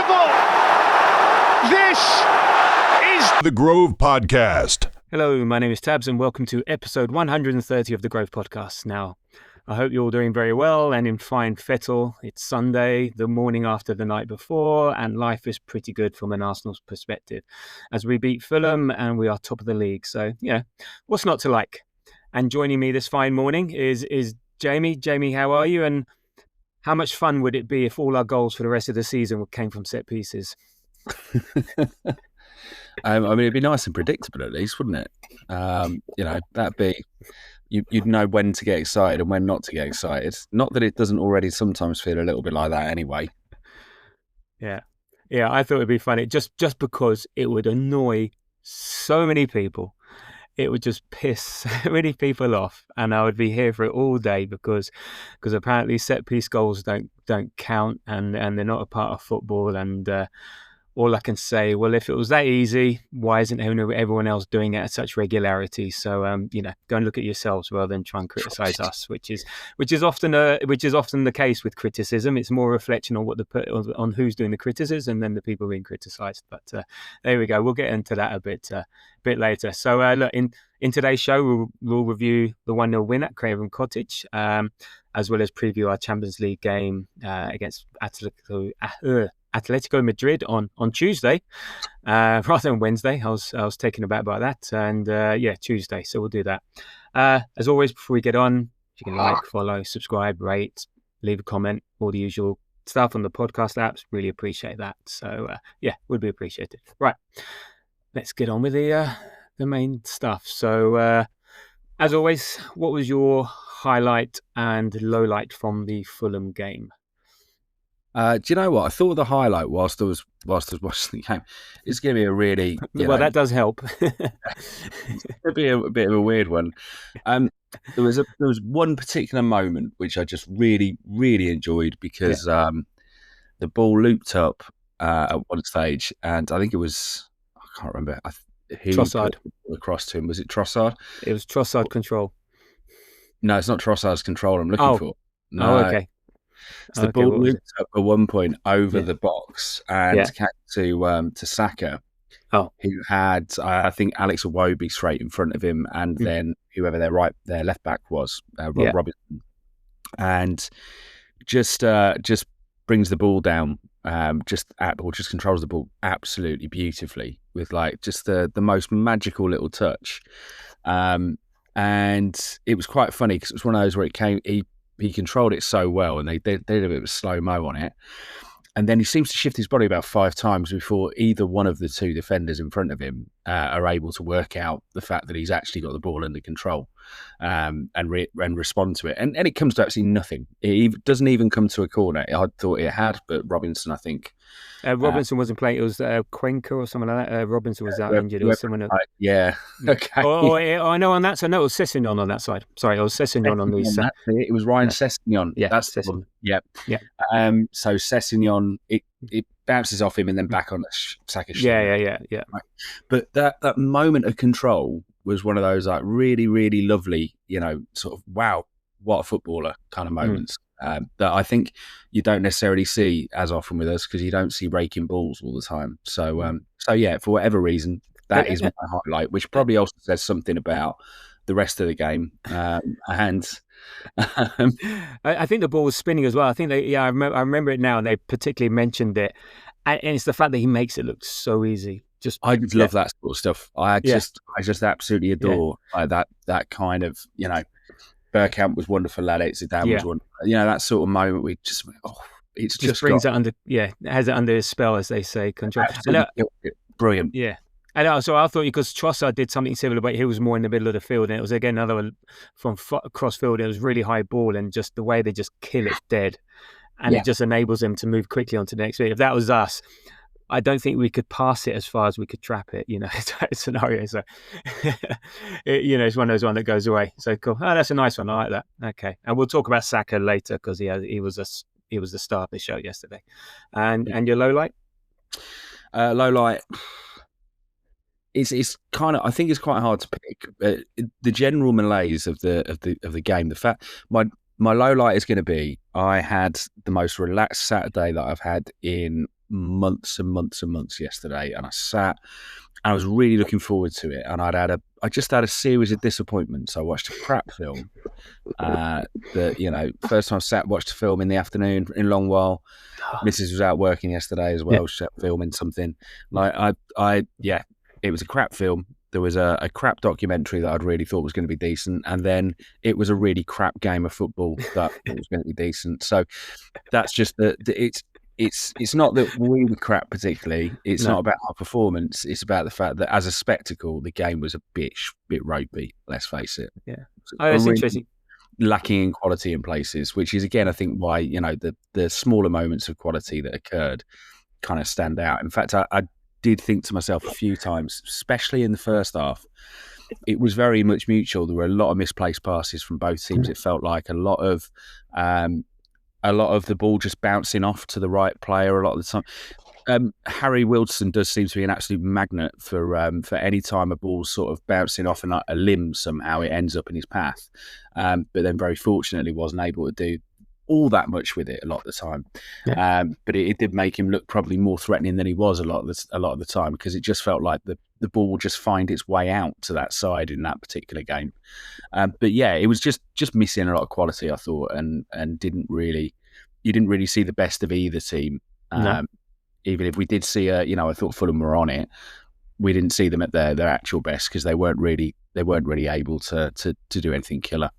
level. This is The Grove Podcast. Hello, my name is Tabs and welcome to episode 130 of The Grove Podcast. Now, I hope you're all doing very well and in fine fettle. It's Sunday, the morning after the night before, and life is pretty good from an Arsenal's perspective as we beat Fulham and we are top of the league. So, yeah, what's not to like? And joining me this fine morning is Jamie. Jamie, how are you? And how much fun would it be if all our goals for the rest of the season came from set pieces? I mean, it'd be nice and predictable at least, wouldn't it? That'd be, you'd know when to get excited and when not to get excited. Not that it doesn't already sometimes feel a little bit like that anyway. Yeah, I thought it'd be funny just because it would annoy so many people. It would just piss so many people off, and I would be here for it all day because apparently set piece goals don't count and they're not a part of football. And all I can say, well, if it was that easy, why isn't everyone else doing it at such regularity? So go and look at yourselves rather than try and criticise us, which is often the case with criticism. It's more a reflection on on who's doing the criticism than the people being criticised. But there we go. We'll get into that a bit later. So look, in today's show, we'll review the 1-0 win at Craven Cottage, as well as preview our Champions League game against Atletico Madrid on Tuesday, rather than Wednesday. I was taken aback by that, and Tuesday. So we'll do that. As always, before we get on, you can like, follow, subscribe, rate, leave a comment, all the usual stuff on the podcast apps. Really appreciate that. So would be appreciated. Right, let's get on with the main stuff. So as always, what was your highlight and low light from the Fulham game? Do you know what? I thought the highlight whilst I was watching the game, it's going to be a really that does help. It'll be a bit of a weird one. There was one particular moment which I just really, really enjoyed because the ball looped up at one stage, and I think it was, I can't remember who Trossard across to him. Was it Trossard? It was Trossard control. No, it's not Trossard's control I'm looking for. No. Oh, okay. So the ball looped up at one point over the box and came to Saka, who had, I think, Alex Iwobi straight in front of him, and then whoever their left back was, Robinson, and just brings the ball down, just controls the ball absolutely beautifully with like just the most magical little touch, and it was quite funny because it was one of those where he controlled it so well, and they did a bit of slow-mo on it. And then he seems to shift his body about 5 times before either one of the 2 defenders in front of him are able to work out the fact that he's actually got the ball under control and respond to it. And it comes to absolutely nothing. It doesn't even come to a corner. I thought it had, but Robinson, I think... Robinson wasn't playing. It was Kronek or something like that. Robinson was out injured. It was someone else. Yeah. Okay. I know on that side. No, it was Sessegnon on that side. Sorry, it was Sessegnon on the side. It was Ryan Sessegnon. Yeah, that's Sessegnon. Yeah. So Sessegnon, it bounces off him and then back on Saka. Yeah. Right. But that moment of control was one of those like really, really lovely, sort of wow, what a footballer kind of moments. That I think you don't necessarily see as often with us because you don't see raking balls all the time. So for whatever reason, that is my highlight, which probably also says something about the rest of the game. I think the ball was spinning as well. I think I remember it now, and they particularly mentioned it, and it's the fact that he makes it look so easy. I just love that sort of stuff. I just absolutely adore that kind of Bergkamp was wonderful at it. Zidane was wonderful. That sort of moment we just, it's just brings it under, has it under his spell, as they say. Control. Brilliant. Yeah. And so I thought because Trossard did something similar, but he was more in the middle of the field, and it was again another one from cross field. It was really high ball, and just the way they just kill it dead, and it just enables them to move quickly on to the next bit. If that was us, I don't think we could pass it as far as we could trap it, scenario. So, it's one of those that goes away. So cool. Oh, that's a nice one. I like that. Okay. And we'll talk about Saka later because he was the star of the show yesterday. And your low light? Low light. It's kind of, I think it's quite hard to pick. The general malaise of the game, the fact My low light is going to be I had the most relaxed Saturday that I've had in months and months and months yesterday, and I sat and I was really looking forward to it. And I just had a series of disappointments. I watched a crap film. First time I watched a film in the afternoon in a long while. Mrs. was out working yesterday as well. She was filming something. It was a crap film. There was a crap documentary that I'd really thought was going to be decent, and then it was a really crap game of football that was going to be decent. So that's just it's not that we were crap particularly. It's not about our performance. It's about the fact that as a spectacle, the game was a bit ropey. Let's face it. Yeah, that's really interesting. Lacking in quality in places, which is again, I think, why the smaller moments of quality that occurred kind of stand out. In fact, I did think to myself a few times, especially in the first half, it was very much mutual. There were a lot of misplaced passes from both teams. It felt like a lot of the ball just bouncing off to the right player a lot of the time. Harry Wilson does seem to be an absolute magnet for any time a ball's sort of bouncing off and like a limb somehow it ends up in his path. But then very fortunately wasn't able to do all that much with it a lot of the time. But it did make him look probably more threatening than he was a lot of the time, because it just felt like the ball would just find its way out to that side in that particular game. But yeah, it was just missing a lot of quality, I thought, and you didn't really see the best of either team. Even if we did see I thought Fulham were on it, we didn't see them at their actual best because they weren't really able to do anything killer.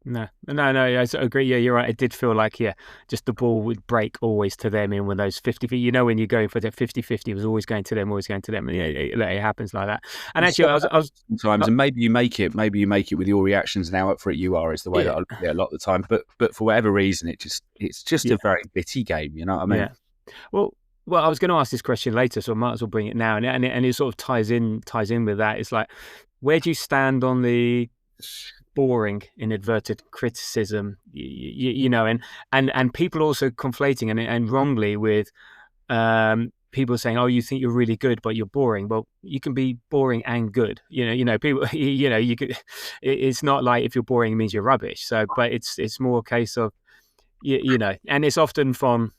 No, I agree. Yeah, you're right. It did feel like, just the ball would break always to them in when those 50, when you're going for the 50-50, it was always going to them. And it happens like that. And actually, I was sometimes, and maybe you make it with your reactions and how up for it you are, is the way that I look at it a lot of the time. But for whatever reason, it's just a very bitty game. You know what I mean? Yeah. Well, I was going to ask this question later, so I might as well bring it now. And it sort of ties in with that. It's like, where do you stand on the boring, in inverted criticism, and people also conflating and wrongly with people saying, oh, you think you're really good but you're boring. Well, you can be boring and good, people you could, it's not like if you're boring it means you're rubbish. So but it's more a case of and it's often from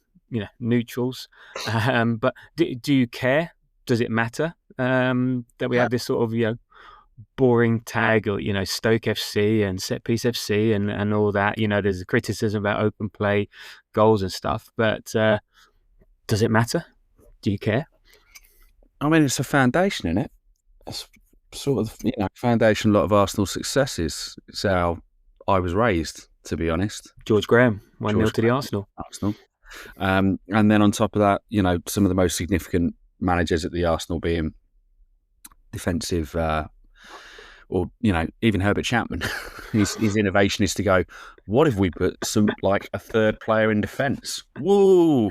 neutrals, but do you care? Does it matter that we have this sort of boring tag, or Stoke FC and set piece FC and all that? There's a criticism about open play goals and stuff, but does it matter? Do you care? I mean, it's a foundation, isn't it? It's sort of foundation. A lot of Arsenal successes. It's how I was raised, to be honest. George Graham 1-0 to the Arsenal. And then on top of that, some of the most significant managers at the Arsenal being defensive, or even Herbert Chapman. his innovation is to go, what if we put like a third player in defence? Whoa,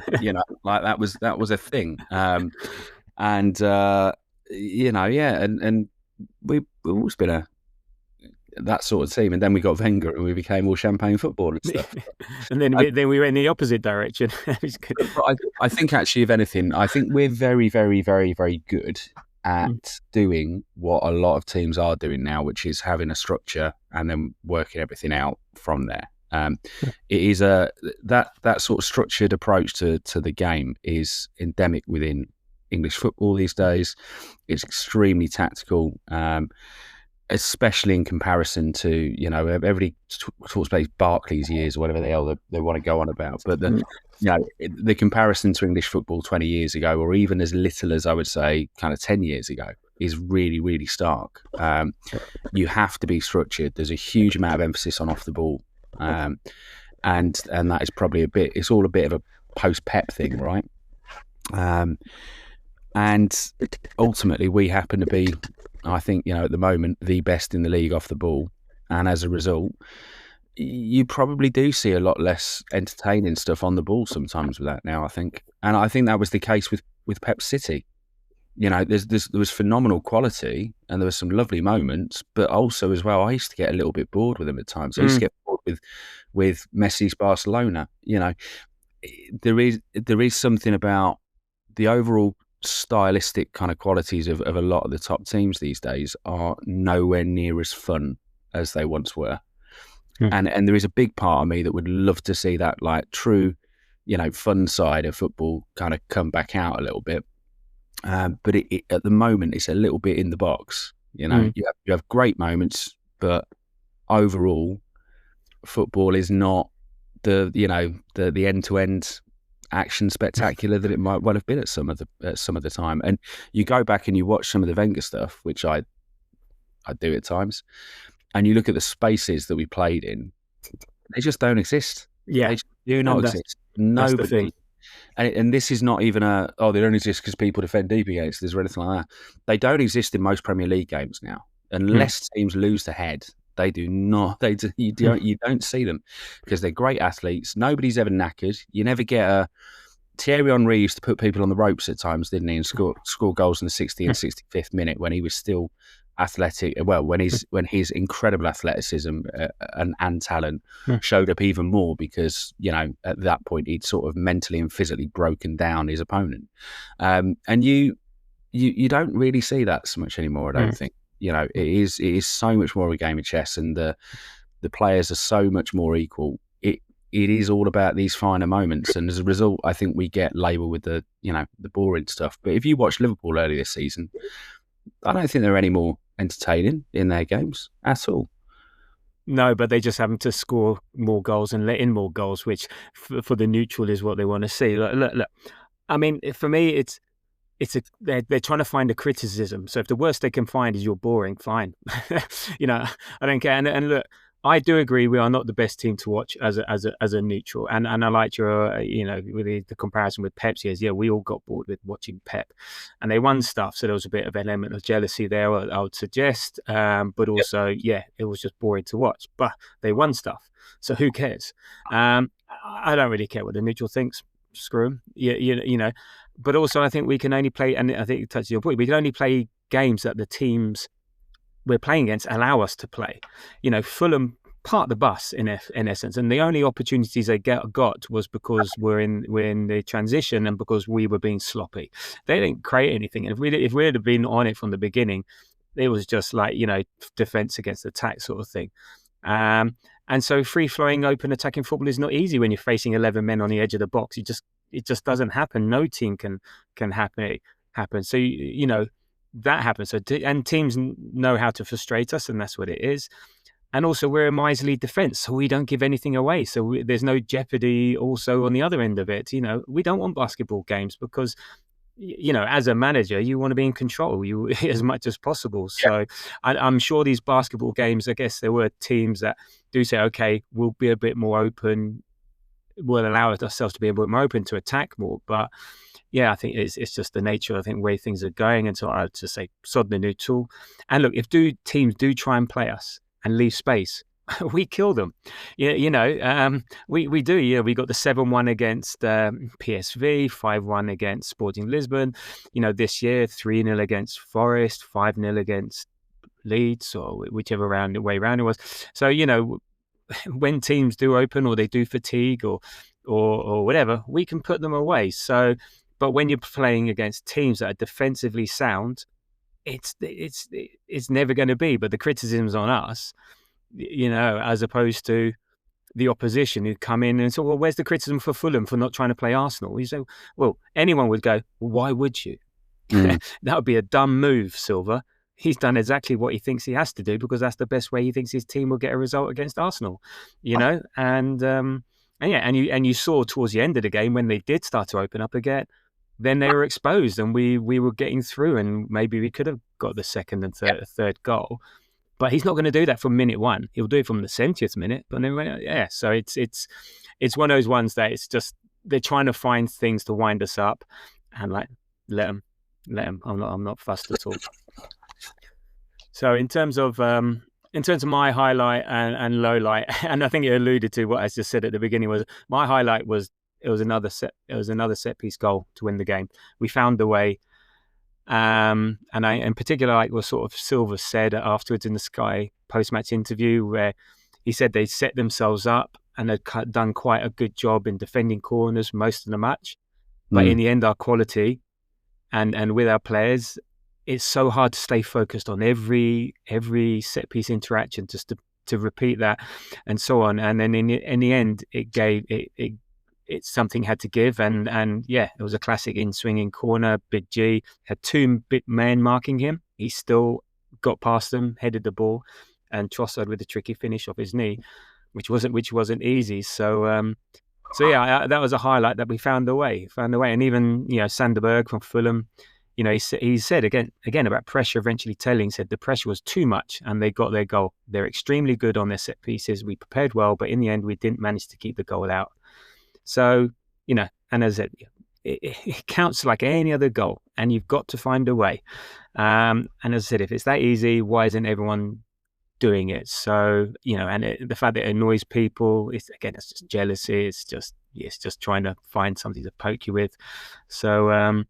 like that was a thing. And we've always been that sort of team. And then we got Wenger and we became all champagne football and stuff. And then we went in the opposite direction. I think actually, if anything, I think we're very, very, very, very good at doing what a lot of teams are doing now, which is having a structure and then working everything out from there. It is that sort of structured approach to the game is endemic within English football these days. It's extremely tactical, especially in comparison to everybody talks about Barclays years or whatever the hell they want to go on about, but the comparison to English football 20 years ago, or even as little as I would say kind of 10 years ago, is really, really stark. You have to be structured. There's a huge amount of emphasis on off the ball, and that is probably it's all a bit of a post-Pep thing, right? And ultimately we happen to be, I think, at the moment, the best in the league off the ball, and as a result, you probably do see a lot less entertaining stuff on the ball sometimes with that now, I think. And I think that was the case with Pep City. There was phenomenal quality and there were some lovely moments, but also as well, I used to get a little bit bored with them at times. I used to get bored with Messi's Barcelona. There is something about the overall stylistic kind of qualities of a lot of the top teams these days are nowhere near as fun as they once were. And there is a big part of me that would love to see that like true, fun side of football kind of come back out a little bit. But it at the moment, it's a little bit in the box. You have great moments, but overall, football is not the end-to-end action spectacular that it might well have been at some of the time. And you go back and you watch some of the Wenger stuff, which I do at times, and you look at the spaces that we played in, they just don't exist. Yeah, they just do not exist. Nobody. That's the thing. And this is not even they don't exist because people defend deep against us or anything like that. They don't exist in most Premier League games now, unless teams lose the head. They do not. You don't see them because they're great athletes. Nobody's ever knackered. You never get a Thierry Henry used to put people on the ropes at times, didn't he? And score goals in the 60th and 65th minute when he was still athletic. Well, when his incredible athleticism and talent showed up even more because at that point he'd sort of mentally and physically broken down his opponent. And you don't really see that so much anymore. I don't think. It is so much more of a game of chess, and the players are so much more equal. It is all about these finer moments, and as a result, I think we get labelled with the boring stuff. But if you watch Liverpool earlier this season, I don't think they're any more entertaining in their games at all. No, but they just happen to score more goals and let in more goals, which for the neutral is what they want to see. Look. I mean, for me, they're trying to find a criticism. So if the worst they can find is you're boring, fine. I don't care. And look, I do agree we are not the best team to watch as a neutral. And I like your really the comparison with Pepsi is we all got bored with watching Pep, and they won stuff. So there was a bit of an element of jealousy there, I would suggest. But also, it was just boring to watch. But they won stuff, so who cares? I don't really care what the neutral thinks. Screw them. But also, I think we can only play, and I think it touches your point, we can only play games that the teams we're playing against allow us to play. Fulham part the bus in essence, and the only opportunities they got was because we're in the transition and because we were being sloppy. They didn't create anything. And if we had been on it from the beginning, it was just like defense against attack sort of thing. And so free-flowing, open attacking football is not easy when you're facing 11 men on the edge of the box. It just doesn't happen. No team can happen. So that happens. So and teams know how to frustrate us, and that's what it is. And also, we're a miserly defense, so we don't give anything away. So there's no jeopardy. Also, on the other end of it, we don't want basketball games because as a manager, you want to be in control as much as possible. So I'm sure these basketball games, I guess there were teams that do say, okay, we'll be a bit more open. We'll allow ourselves to be a bit more open to attack more. But I think it's just the nature, I think, way things are going. And so I would just say, sod the neutral. And look, if teams do try and play us and leave space, we kill them. We do. We got the 7-1 against PSV, 5-1 against Sporting Lisbon. This year 3-0 against Forest, 5-0 against Leeds, or whichever way round it was. So when teams do open or they do fatigue or whatever, we can put them away. So, but when you're playing against teams that are defensively sound, it's never going to be. But the criticism's on us. As opposed to the opposition who come in and say, well, where's the criticism for Fulham for not trying to play Arsenal? You say, well, anyone would go, well, why would you? That would be a dumb move, Silva. He's done exactly what he thinks he has to do because that's the best way he thinks his team will get a result against Arsenal, and you saw towards the end of the game when they did start to open up again, then they were exposed and we were getting through and maybe we could have got the second and third goal. But he's not going to do that from minute one. He'll do it from the 70th minute. But then, so it's one of those ones that it's just they're trying to find things to wind us up, and let them. I'm not fussed at all. So in terms of my highlight and low light, and I think it alluded to what I just said at the beginning, was my highlight was it was another set piece goal to win the game. We found the way. And I, in particular, like what sort of Silva said afterwards in the Sky post-match interview, where he said they set themselves up and had done quite a good job in defending corners most of the match. But in the end, our quality and with our players, it's so hard to stay focused on every set piece interaction just to repeat that, and so on. And then in the end, it something had to give, and yeah, it was a classic in swinging corner. Big G had two big men marking him. He still got past them, headed the ball, and Trossard with a tricky finish off his knee, which wasn't easy. So yeah, that was a highlight that we found a way. And even Sanderberg from Fulham, he said again about pressure eventually telling. Said the pressure was too much, and they got their goal. They're extremely good on their set pieces. We prepared well, but in the end, we didn't manage to keep the goal out. So, and as I said, it counts like any other goal, and you've got to find a way. And as I said, if it's that easy, why isn't everyone doing it? So, and the fact that it annoys people, it's just jealousy. It's just trying to find something to poke you with. So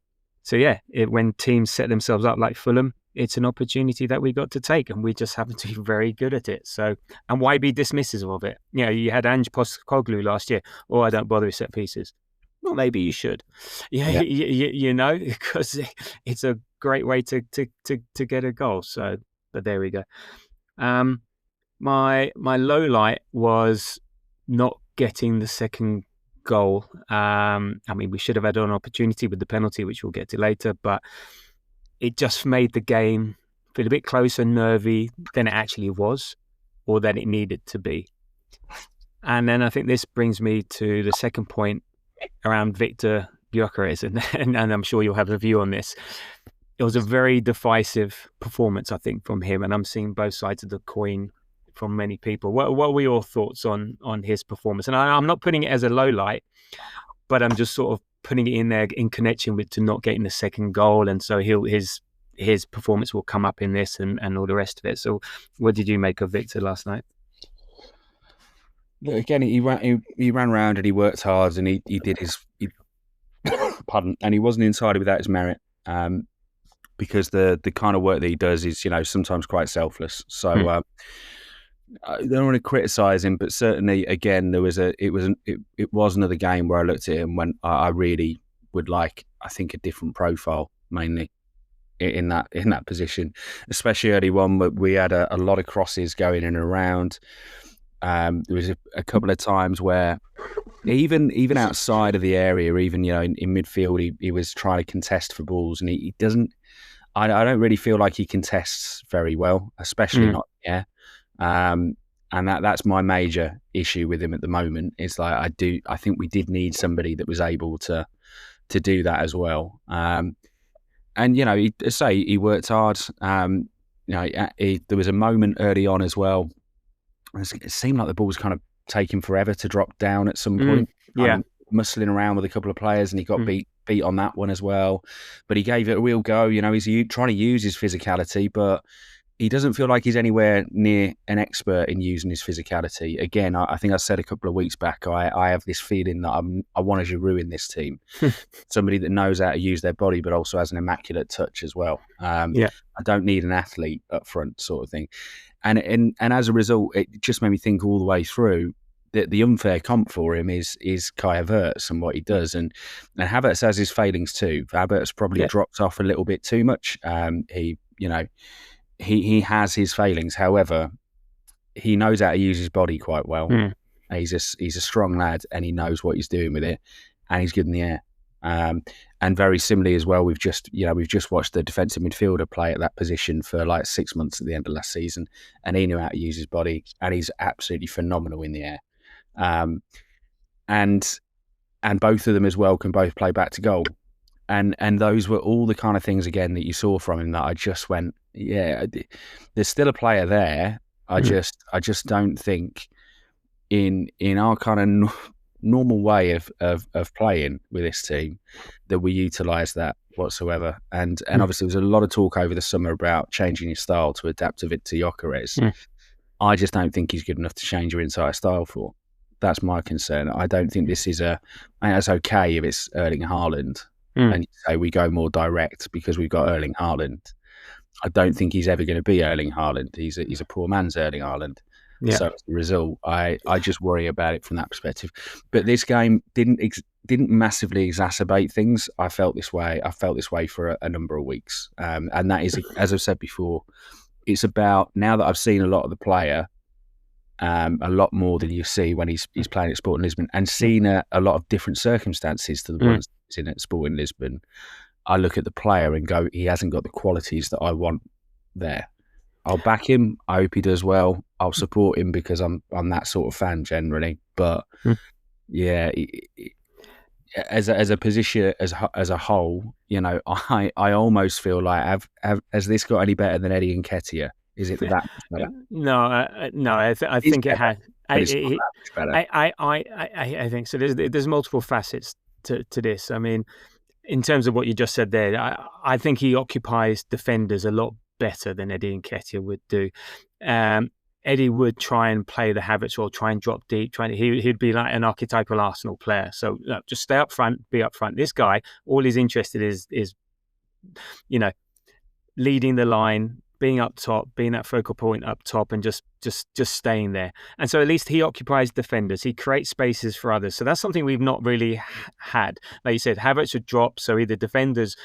yeah, when teams set themselves up like Fulham, it's an opportunity that we got to take, and we just happen to be very good at it. So, and why be dismissive of it? You had Ange Postecoglou last year. Oh, I don't bother with set pieces. Well, maybe you should. Yeah. Because it's a great way to get a goal. So, but there we go. My low light was not getting the second goal. We should have had an opportunity with the penalty, which we'll get to later, but it just made the game feel a bit closer, nervy than it actually was, or than it needed to be. And then I think this brings me to the second point around Victor Gyokeres, and I'm sure you'll have a view on this. It was a very decisive performance, I think, from him, and I'm seeing both sides of the coin from many people. What were your thoughts on his performance? And I'm not putting it as a low light, but I'm just sort of putting it in there in connection with to not getting the second goal, and so his performance will come up in this and all the rest of it. So, what did you make of Victor last night? Again, he ran around and he worked hard, and he did his pardon, and he wasn't inside without his merit, because the kind of work that he does is sometimes quite selfless. So I don't want to criticise him, but certainly again it was another game where I looked at him when I really would like, I think, a different profile mainly in that position, especially early on. But we had a lot of crosses going in and around. There was a couple of times where even outside of the area, even in midfield, he was trying to contest for balls, and he doesn't. I don't really feel like he contests very well, especially not in the air. And that's my major issue with him at the moment. Is like I think we did need somebody that was able to do that as well. And he worked hard. There was a moment early on as well. It seemed like the ball was kind of taking forever to drop down at some point. Muscling around with a couple of players, and he got beat on that one as well. But he gave it a real go. He's trying to use his physicality, but he doesn't feel like he's anywhere near an expert in using his physicality. Again, I think I said a couple of weeks back, I have this feeling that I want to ruin this team. Somebody that knows how to use their body, but also has an immaculate touch as well. I don't need an athlete up front, sort of thing. And as a result, it just made me think all the way through that the unfair comp for him is Kai Havertz and what he does. And Havertz has his failings too. Havertz probably dropped off a little bit too much. He has his failings. However, he knows how to use his body quite well. He's a strong lad, and he knows what he's doing with it, and he's good in the air. And very similarly as well, we've just watched the defensive midfielder play at that position for like 6 months at the end of last season, and he knew how to use his body, and he's absolutely phenomenal in the air. And both of them as well can both play back to goal. And those were all the kind of things, again, that you saw from him that I just went, yeah, there's still a player there. I just don't think in our kind of normal way of playing with this team that we utilise that whatsoever. And obviously there was a lot of talk over the summer about changing his style to adapt to Gyokeres. I just don't think he's good enough to change your entire style for. That's my concern. I don't think this is I think that's okay if it's Erling Haaland and you say we go more direct because we've got Erling Haaland. I don't think he's ever going to be Erling Haaland. He's a poor man's Erling Haaland. Yeah. So as a result, I just worry about it from that perspective. But this game didn't massively exacerbate things. I felt this way for a number of weeks, and that is, as I've said before, it's about, now that I've seen a lot of the player, a lot more than you see when he's playing at Sporting Lisbon, and seen a lot of different circumstances to the ones he's in at Sporting Lisbon. I look at the player and go, he hasn't got the qualities that I want there. I'll back him. I hope he does well. I'll support him because I'm that sort of fan generally. But yeah, as a position as a whole, you know, I almost feel like has this got any better than Eddie Nketiah? Is it that much better? No, I think it has. I think so. There's multiple facets to this. I mean, in terms of what you just said there, I think he occupies defenders a lot better than Eddie Nketiah would do. Eddie would try and play the Havertz role, try and drop deep. He'd be like an archetypal Arsenal player. So just stay up front, be up front. This guy, all he's interested is you know, leading the line, being up top, being that focal point up top, and just staying there. And so at least he occupies defenders. He creates spaces for others. So that's something we've not really had. Like you said, Havertz would drop, so either defenders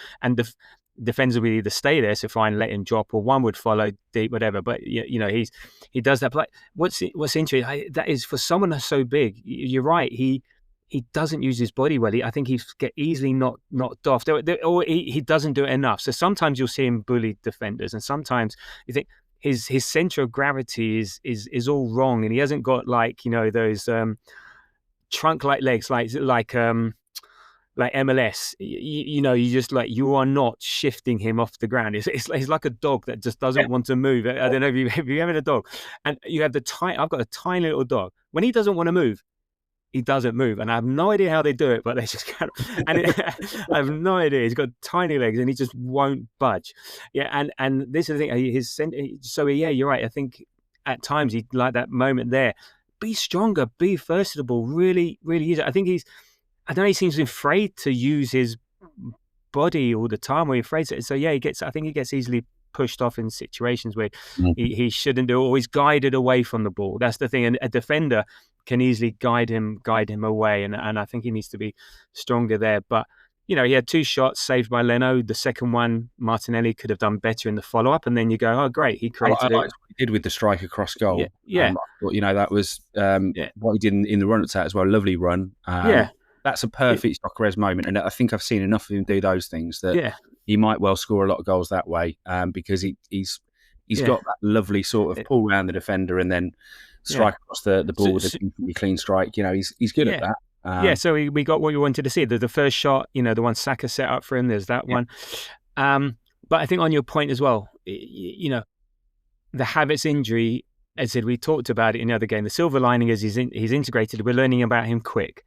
defenders would either stay there, so fine, let him drop, or one would follow deep, whatever. But you know, he does that. But what's interesting, that is, for someone that's so big, you're right. He doesn't use his body well. I think he's get easily knocked off, or he doesn't do it enough. So sometimes you'll see him bully defenders, and sometimes you think his center of gravity is all wrong, and he hasn't got, like, you know, those trunk-like legs, like MLS. You know, you just, like, you are not shifting him off the ground. It's like a dog that just doesn't want to move. I don't know if you ever had a dog, and you have I've got a tiny little dog. When he doesn't want to move, he doesn't move, and I have no idea how they do it, but they just can't. And I have no idea. He's got tiny legs, and he just won't budge. Yeah, and this is the thing. So yeah, you're right. I think at times he, like that moment there, be stronger, be versatile. Really, really use it. I think I don't know. He seems afraid to use his body all the time, or he's afraid to. So yeah, I think he gets easily pushed off in situations where he shouldn't do, or he's guided away from the ball. That's the thing. And a defender can easily guide him away, and I think he needs to be stronger there. But you know, he had 2 shots saved by Leno. The second one, Martinelli could have done better in the follow-up, and then you go, oh great, he created I liked what he did with the striker cross goal. Yeah. You know, that was what he did in the run at that as well. Lovely run. That's a perfect Gyokeres moment, and I think I've seen enough of him do those things that he might well score a lot of goals that way, because he's got that lovely sort of pull around the defender and then strike across the ball with a clean strike. You know, he's good at that. So we got what we wanted to see. The first shot, you know, the one Saka set up for him, there's that one. But I think on your point as well, you know, the Havertz injury, as I said, we talked about it in the other game. The silver lining is he's integrated. We're learning about him quick.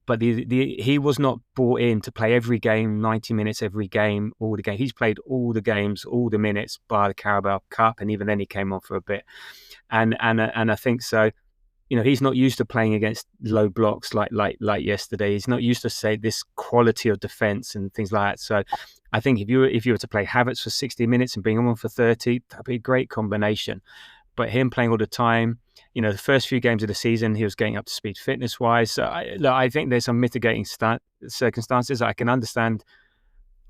But he was not brought in to play every game, 90 minutes every game, all the game. He's played all the games, all the minutes, by the Carabao Cup, and even then he came on for a bit. And I think so. You know, he's not used to playing against low blocks like yesterday. He's not used to, say, this quality of defence and things like that. So I think if you were to play Havertz for 60 minutes and bring him on for 30, that'd be a great combination. But him playing all the time, you know, the first few games of the season, he was getting up to speed fitness-wise. So I think there's some mitigating circumstances. I can understand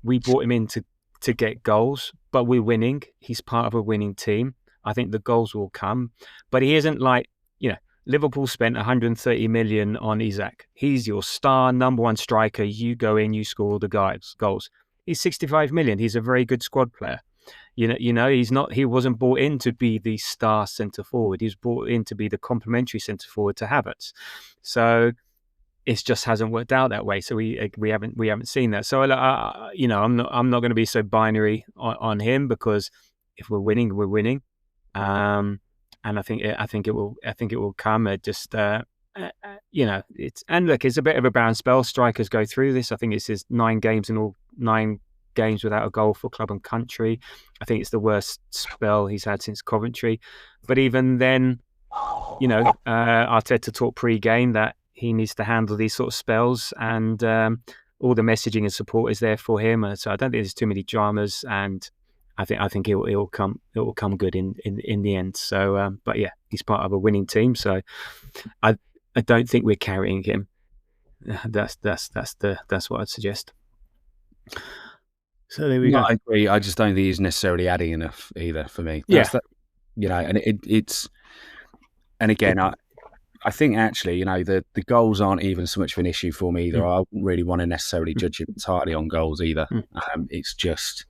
we brought him in to get goals, but we're winning. He's part of a winning team. I think the goals will come. But he isn't like, you know, Liverpool spent 130 million on Isak. He's your star, number one striker. You go in, you score all the goals. He's 65 million. He's a very good squad player. You know, he wasn't brought in to be the star centre forward. He was brought in to be the complementary centre forward to Havertz. So it just hasn't worked out that way. So we haven't seen that. So you know, I'm not going to be so binary on him, because if we're winning, we're winning. And I think it will come. You know, it's a bit of a bound spell. Strikers go through this. I think it's his 9 games in all, 9 games without a goal for club and country. I think it's the worst spell he's had since Coventry. But even then, you know, Arteta talked pre-game that he needs to handle these sort of spells, and all the messaging and support is there for him. So I don't think there's too many dramas, and I think it will come good in the end. So, but yeah, he's part of a winning team. So I don't think we're carrying him. That's what I'd suggest. So there we go. I agree. I just don't think he's necessarily adding enough either for me. You know, and it's And again, I think actually, the goals aren't even so much of an issue for me either. I wouldn't really want to necessarily judge him entirely on goals either. It's just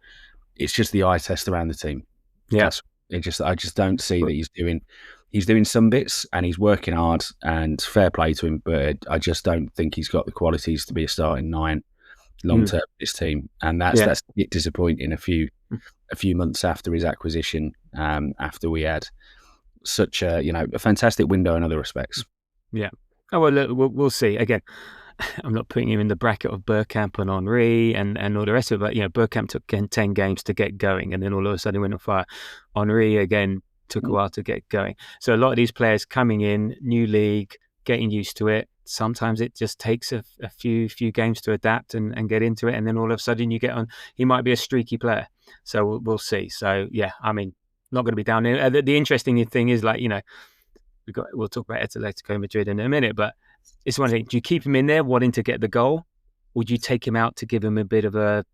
the eye test around the team. Yeah, I just don't see that he's doing some bits and he's working hard, and fair play to him. But I just don't think he's got the qualities to be a starting 9 long term for this team, and that's a bit disappointing. A few months after his acquisition, after we had such a fantastic window in other respects. Yeah. Oh well, look, we'll see. Again, I'm not putting him in the bracket of Bergkamp and Henry and all the rest of it. But Bergkamp took 10 games to get going, and then all of a sudden went on fire. Henry again took a while to get going. So a lot of these players coming in, new league, getting used to it. Sometimes it just takes a few games to adapt and get into it, and then all of a sudden you get on. He might be a streaky player, so we'll see. So yeah, I mean, not going to be down there. The interesting thing is, like, we'll talk about Atletico Madrid in a minute, but it's one thing. Do you keep him in there wanting to get the goal, or do you take him out to give him a bit of a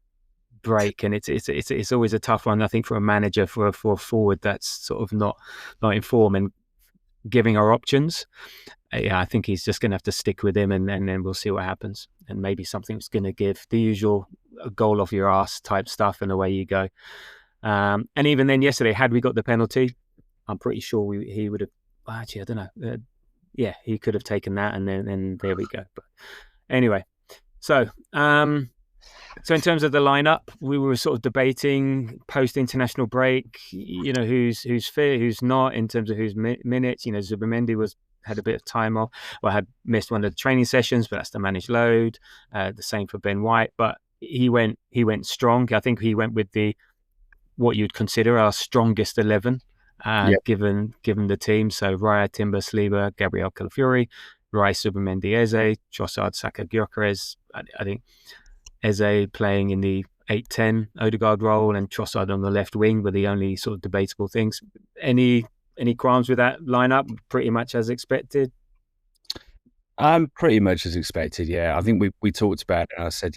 break? And it's always a tough one, I think, for a manager, for a forward that's sort of not in form and giving our options. Yeah, I think he's just going to have to stick with him, and then we'll see what happens. And maybe something's going to give the usual goal off your ass type stuff, and away you go. And even then, yesterday, had we got the penalty, I'm pretty sure he would have. Actually, I don't know. Yeah, he could have taken that, and then there we go. But anyway, so in terms of the lineup, we were sort of debating post international break. Who's fit, who's not, in terms of who's minutes. Zubimendi had a bit of time off, or had missed one of the training sessions, but that's the managed load. The same for Ben White, but he went strong. I think he went with what you'd consider our strongest 11, given the team. So Raya, Timber, Saliba, Gabriel Calafiori, Rice, Zubimendi, Eze, Trossard, Saka, Gyokeres. I think Eze playing in the 8-10 Ødegaard role, and Trossard on the left wing were the only sort of debatable things. Any qualms with that lineup? Pretty much as expected. Pretty much as expected, yeah. I think we talked about it, and I said,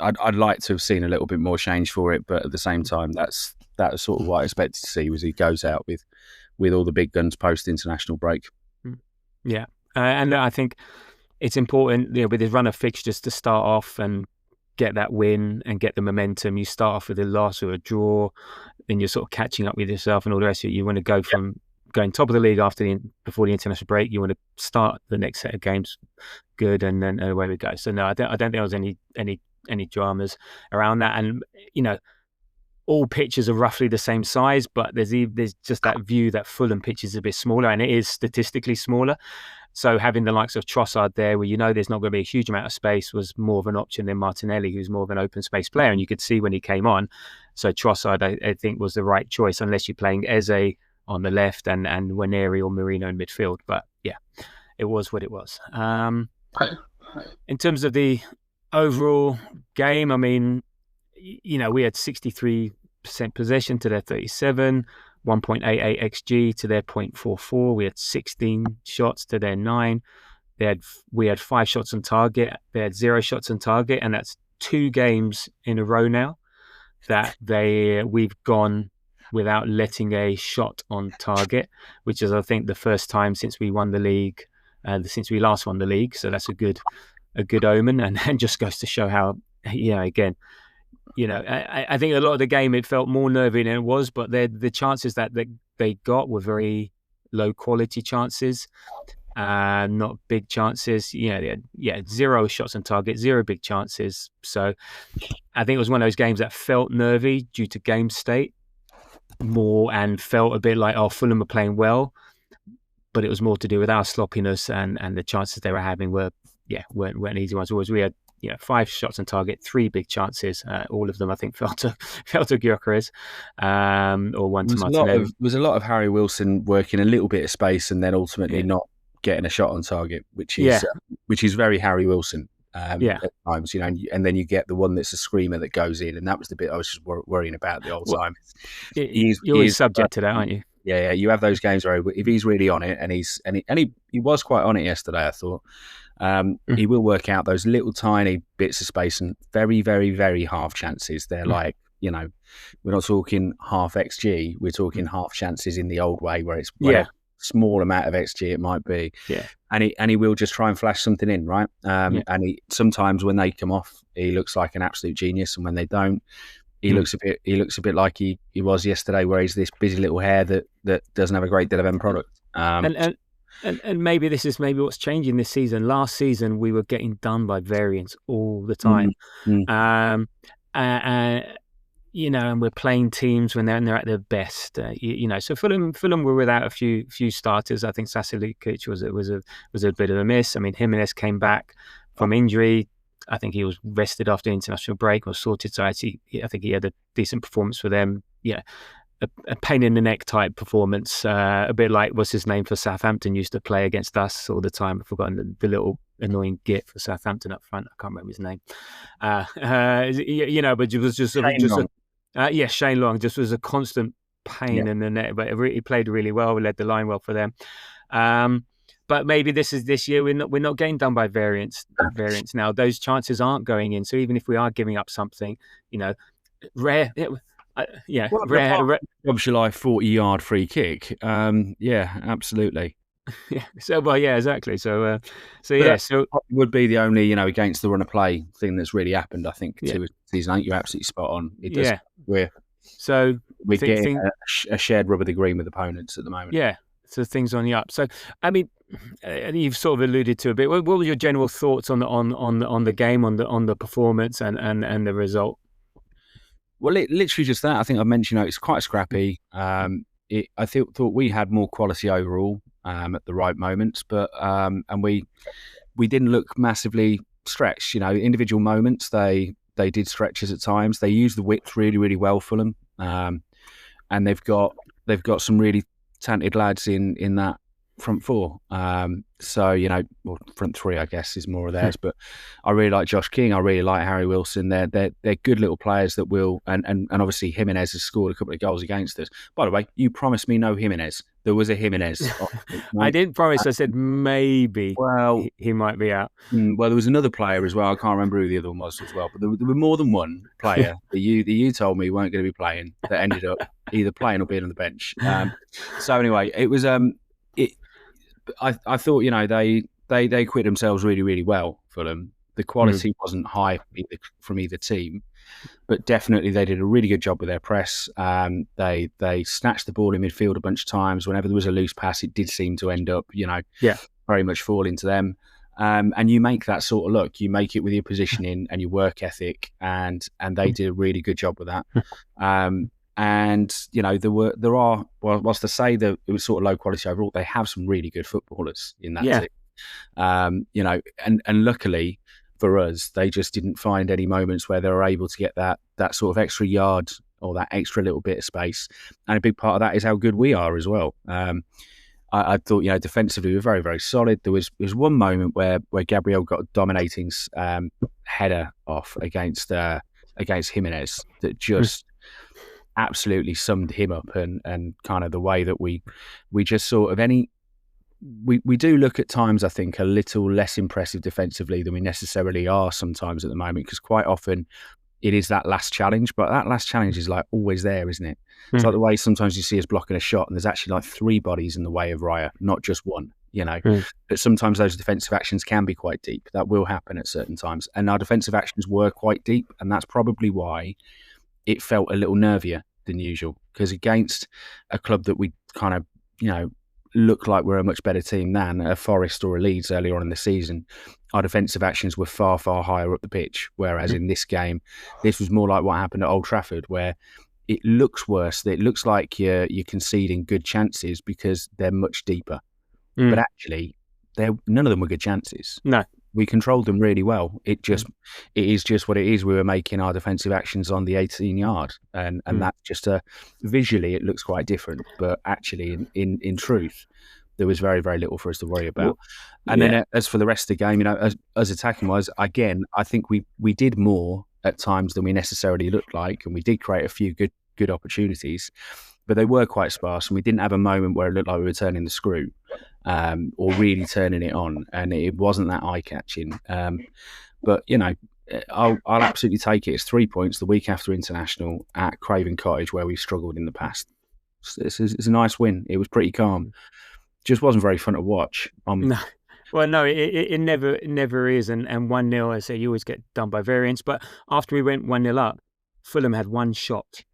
I'd like to have seen a little bit more change for it, but at the same time, that was sort of what I expected to see, was he goes out with all the big guns post international break. Yeah, and I think it's important, with his run of fixtures, to start off and get that win and get the momentum. You start off with a loss or a draw, then you're sort of catching up with yourself and all the rest of it. You want to go from going top of the league before the international break. You want to start the next set of games good, and then away we go. So no, I don't think there was any dramas around that. And all pitches are roughly the same size, but there's just that view that Fulham pitch is a bit smaller, and it is statistically smaller. So having the likes of Trossard there, where there's not going to be a huge amount of space, was more of an option than Martinelli, who's more of an open space player, and you could see when he came on. So Trossard, I think, was the right choice, unless you're playing Eze on the left and Waneri or Merino in midfield. But yeah, it was what it was. In terms of the overall game, I mean, we had 63% possession to their 37, 1.88 XG to their 0.44. We had 16 shots to their 9. We had 5 shots on target. They had 0 shots on target, and that's 2 games in a row now that we've gone without letting a shot on target, which is, I think, the first time since we won the league, since we last won the league. So that's a good omen, and just goes to show how, again, I think a lot of the game, it felt more nervy than it was, but the chances that they got were very low quality chances, not big chances. They had 0 shots on target, 0 big chances. So I think it was one of those games that felt nervy due to game state more, and felt a bit like, Fulham are playing well, but it was more to do with our sloppiness, and the chances they were having weren't easy ones. We had 5 shots on target, 3 big chances. All of them, I think, fell to Gyokeres, or one to Martinelli. There was a lot of Harry Wilson working a little bit of space and then ultimately not getting a shot on target, which is very Harry Wilson. At times, and then you get the one that's a screamer that goes in, and that was the bit I was just worrying about the whole time. You're always subject to that, aren't you? Yeah. You have those games where if he's really on it, and he was quite on it yesterday, I thought. He will work out those little tiny bits of space and very, very, very half chances. They're like, we're not talking half XG, we're talking half chances in the old way, where it's small amount of XG it might be. Yeah. And he will just try and flash something in, right? And sometimes when they come off, he looks like an absolute genius, and when they don't, he looks a bit like he was yesterday, where he's this busy little hare that doesn't have a great deal of end product. And maybe this is what's changing this season. Last season we were getting done by variance all the time. And we're playing teams when they're at their best. So Fulham were without a few starters. I think Sasilikic was a bit of a miss. I mean, Jimenez came back from injury. I think he was rested after the international break, was sorted. So I think he had a decent performance for them. Yeah, a pain in the neck type performance. A bit like what's his name for Southampton used to play against us all the time. I've forgotten the little annoying git for Southampton up front. I can't remember his name. But it was just Shane Long just was a constant pain in the net. But he played really well. We led the line well for them. But maybe this year we're not getting done by variance now. Those chances aren't going in. So even if we are giving up something, rare. Rare. July 40-yard free kick. Absolutely. Yeah. So exactly. So it would be the only against the run of play thing that's really happened. I think to season 8. You're absolutely spot on. It does. We're getting a shared rub of the green with opponents at the moment. Yeah. So things on the up. So I mean, you've sort of alluded to a bit. What were your general thoughts on the game, on the performance and the result? Well, literally just that. I think I mentioned it's quite scrappy. I thought we had more quality overall at the right moments, but and we didn't look massively stretched. Individual moments they did stretches at times. They used the width really, really well, Fulham, and they've got some really talented lads in that front four. Front three, I guess, is more of theirs. But I really like Josh King. I really like Harry Wilson. They're good little players that will, and obviously Jimenez has scored a couple of goals against us. By the way, you promised me no Jimenez. There was a Jimenez. I didn't promise. I said maybe. Well, he might be out. Well, there was another player as well. I can't remember who the other one was as well. But there were more than one player that you told me weren't going to be playing that ended up either playing or being on the bench. So anyway, it was I thought they acquitted themselves really, really well. Fulham. The quality wasn't high from either team, but definitely they did a really good job with their press. They snatched the ball in midfield a bunch of times. Whenever there was a loose pass, it did seem to end up, very much falling to them. And you make that sort of look. You make it with your positioning and your work ethic, and they did a really good job with that. And there are whilst to say that it was sort of low quality overall, they have some really good footballers in that team. And luckily for us, they just didn't find any moments where they were able to get that sort of extra yard or that extra little bit of space. And a big part of that is how good we are as well. I thought defensively we were very, very solid. There was one moment where Gabriel got a dominating header off against Jimenez that just absolutely summed him up and kind of the way that we just sort of we do look at times, I think, a little less impressive defensively than we necessarily are sometimes at the moment, because quite often it is that last challenge, but that last challenge is like always there, isn't it? It's like the way sometimes you see us blocking a shot and there's actually like 3 bodies in the way of Raya, not just one, But sometimes those defensive actions can be quite deep. That will happen at certain times. And our defensive actions were quite deep, and that's probably why it felt a little nervier than usual, because against a club that we kind of, look like we're a much better team than a Forest or a Leeds earlier on in the season, our defensive actions were far, far higher up the pitch. Whereas in this game, this was more like what happened at Old Trafford, where it looks worse. It looks like you're conceding good chances because they're much deeper. But actually, none of them were good chances. No. We controlled them really well. It is just what it is. We were making our defensive actions on the 18-yard, and that's just visually it looks quite different. But actually, in truth, there was very, very little for us to worry about. And then as for the rest of the game, as attacking wise, again, I think we did more at times than we necessarily looked like, and we did create a few good opportunities, but they were quite sparse, and we didn't have a moment where it looked like we were turning the screw. Or really turning it on, and it wasn't that eye-catching. But I'll absolutely take it. It's 3 points the week after international at Craven Cottage, where we've struggled in the past. It's a nice win. It was pretty calm. just wasn't very fun to watch. No. Well, no, it never is. And 1-0, I say, you always get done by variance. But after we went 1-0 up, Fulham had one shot.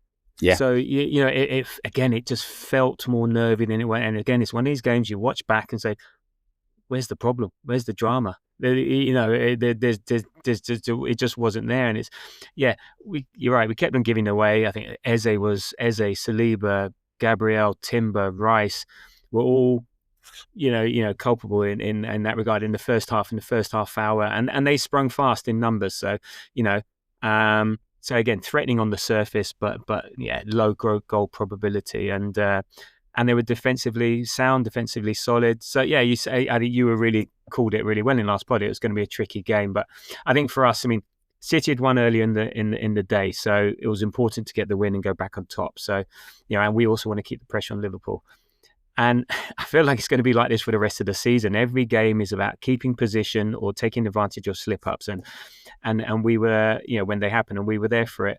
Yeah. So, it just felt more nervy than it went. And again, it's one of these games you watch back and say, where's the problem? Where's the drama? There's it just wasn't there. And you're right. We kept on giving away. I think Eze, Saliba, Gabriel, Timber, Rice were all, culpable in that regard in the first half, hour, and they sprung fast in numbers. So, so again, threatening on the surface, but low goal probability, and they were defensively sound, defensively solid. So you say, I think you were really called it really well in last pod. It was going to be a tricky game, but I think for us, I mean, City had won earlier in the day, so it was important to get the win and go back on top. So, and we also want to keep the pressure on Liverpool. And I feel like it's going to be like this for the rest of the season. Every game is about keeping position or taking advantage of slip-ups. And we were, when they happen, and we were there for it.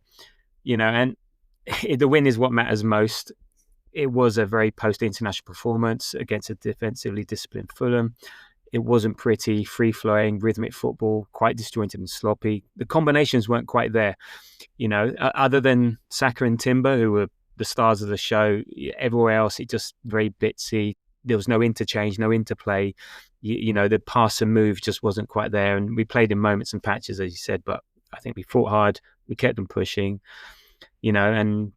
And the win is what matters most. It was a very post-international performance against a defensively disciplined Fulham. It wasn't pretty, free-flowing, rhythmic football, quite disjointed and sloppy. The combinations weren't quite there. Other than Saka and Timber, who were the stars of the show, everywhere else it just very bitsy. There was no interchange, no interplay. The pass and move just wasn't quite there, and we played in moments and patches, as you said, but I think we fought hard, we kept them pushing, and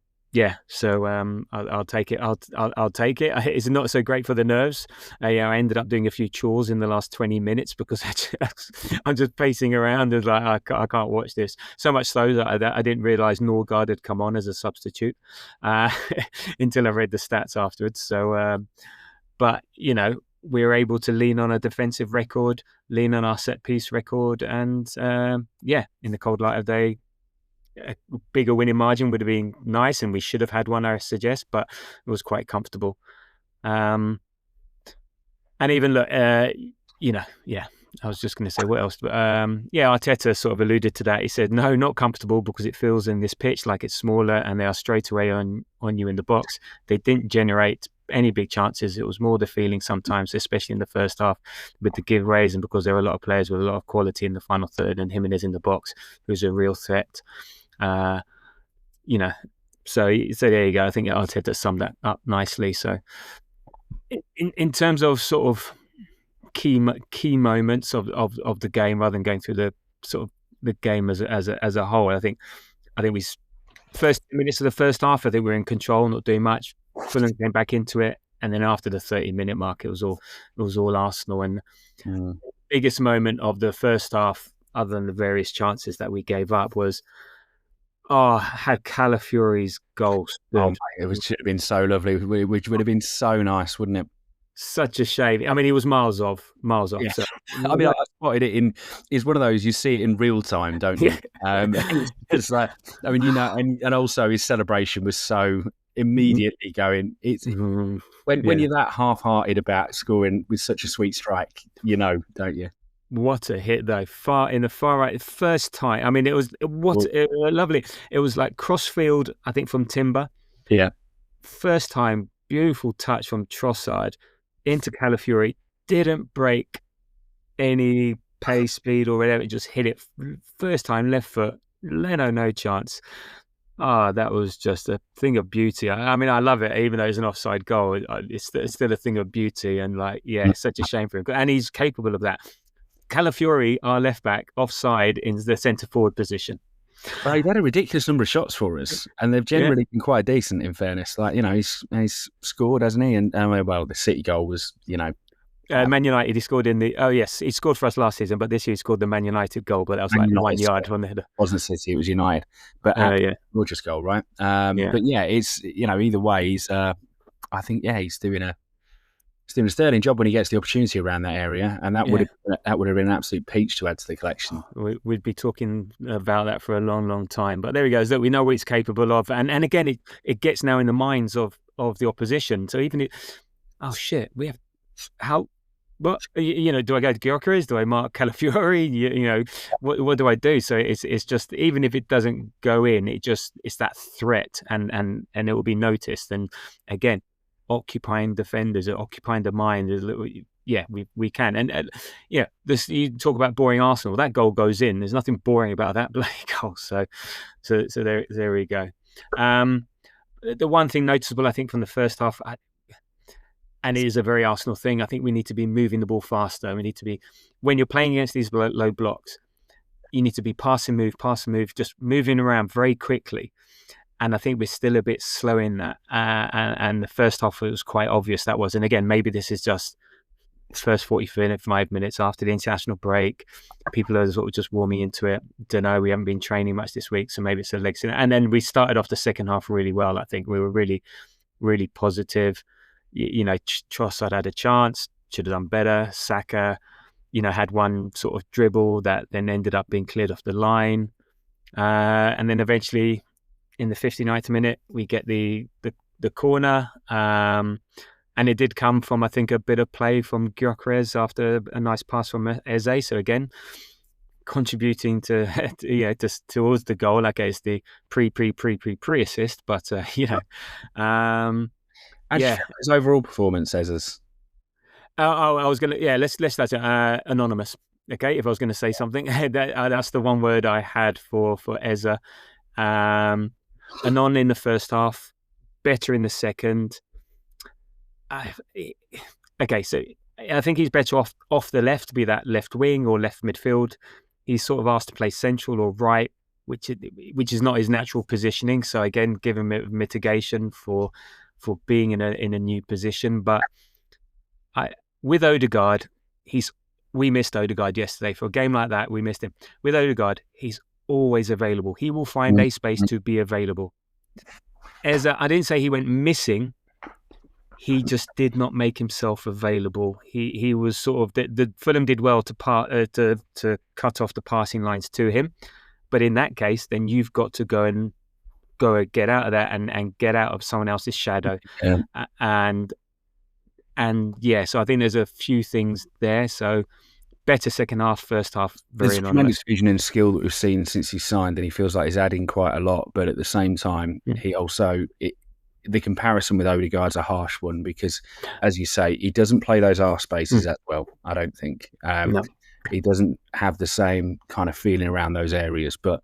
so I'll take it. I'll take it. It's not so great for the nerves. I ended up doing a few chores in the last 20 minutes because I'm just pacing around and I can't watch this. So much so that I didn't realise Ødegaard had come on as a substitute until I read the stats afterwards. So, but we were able to lean on a defensive record, lean on our set piece record, and in the cold light of day, a bigger winning margin would have been nice, and we should have had one, I suggest, but it was quite comfortable. And even look, I was just going to say what else, but Arteta sort of alluded to that. He said, no, not comfortable because it feels in this pitch like it's smaller and they are straight away on you in the box. They didn't generate any big chances. It was more the feeling sometimes, especially in the first half with the giveaways, and because there were a lot of players with a lot of quality in the final third, and Jimenez in the box, who's a real threat. So there you go. I think Arteta summed that up nicely. So in terms of sort of key moments of the game, rather than going through the sort of the game as a whole, I think we first minutes of the first half, I think we were in control, not doing much. Fulham came back into it, and then after the 30-minute mark, it was all Arsenal. And the biggest moment of the first half, other than the various chances that we gave up, was had Calafiori's goal. It should have been so lovely, which would have been so nice, wouldn't it? Such a shame. I mean, he was miles off. Yeah. So. I mean, I spotted it it's one of those, you see it in real time, don't you? It's like, I mean, and also his celebration was so immediately going. It's when you're that half-hearted about scoring with such a sweet strike, don't you? What a hit though! In the far right, first time. I mean, it was lovely. It was like crossfield, I think, from Timber. Yeah. First time, beautiful touch from Trossard into Calafiori. Didn't break any pace, speed, or whatever. It just hit it first time, left foot. Leno, no chance. That was just a thing of beauty. I mean, I love it, even though it's an offside goal. It's still a thing of beauty, and it's such a shame for him. And he's capable of that. Calafiori, our left back, offside in the centre forward position. Well, he's had a ridiculous number of shots for us, and they've generally been quite decent. In fairness, he's scored, hasn't he? And the City goal was, Man United. He scored he scored for us last season, but this year he scored the Man United goal, but that was like 1 yard from the header. It wasn't City, it was United, but gorgeous goal, right? But it's either way, he's I think he's doing a sterling job when he gets the opportunity around that area, and that would have been an absolute peach to add to the collection. We'd be talking about that for a long, long time. But there we go. So we know what he's capable of, and again, it gets now in the minds of the opposition. So even we have how. But do I go to Gyokeres? Do I mark Calafiori? What do I do? So it's just, even if it doesn't go in, it's that threat, and it will be noticed. And again, occupying defenders, occupying the mind. Yeah, we can. And you talk about boring Arsenal. That goal goes in. There's nothing boring about that bloody goal. So there we go. The one thing noticeable, I think, from the first half, and it is a very Arsenal thing, I think we need to be moving the ball faster. We need to be, when you're playing against these low blocks, you need to be pass and move, just moving around very quickly. And I think we're still a bit slow in that. And the first half, it was quite obvious that was. And again, maybe this is just first 45 minutes after the international break. People are sort of just warming into it. Don't know. We haven't been training much this week, so maybe it's the legs in it. And then we started off the second half really well. I think we were really, really positive. Trossard had a chance, should have done better. Saka, had one sort of dribble that then ended up being cleared off the line. And then eventually, in the 59th minute, we get the corner. And it did come from, I think, a bit of play from Gyokeres after a nice pass from Eze. So again, contributing to towards the goal. Like it's the pre assist, but his overall performance, Eze's. I was gonna let's start anonymous. Okay, if I was going to say something, that's the one word I had for Eze. Anon in the first half, better in the second. Okay, so I think he's better off the left, be that left wing or left midfield. He's sort of asked to play central or right, which is not his natural positioning. So again, give him a mitigation for being in a new position. But with Ødegaard, we missed Ødegaard yesterday. For a game like that, we missed him. With Ødegaard, he's always available. He will find a space to be available. Eze, I didn't say he went missing. He just did not make himself available. He was sort of the Fulham did well to cut off the passing lines to him, but in that case, then you've got to go and get out of that and get out of someone else's shadow. Yeah. So I think there's a few things there. So better second half, first half. There's tremendous vision and skill that we've seen since he signed, and he feels like he's adding quite a lot. But at the same time, he also the comparison with Ødegaard's a harsh one because, as you say, he doesn't play those arse spaces as well. I don't think no. He doesn't have the same kind of feeling around those areas. But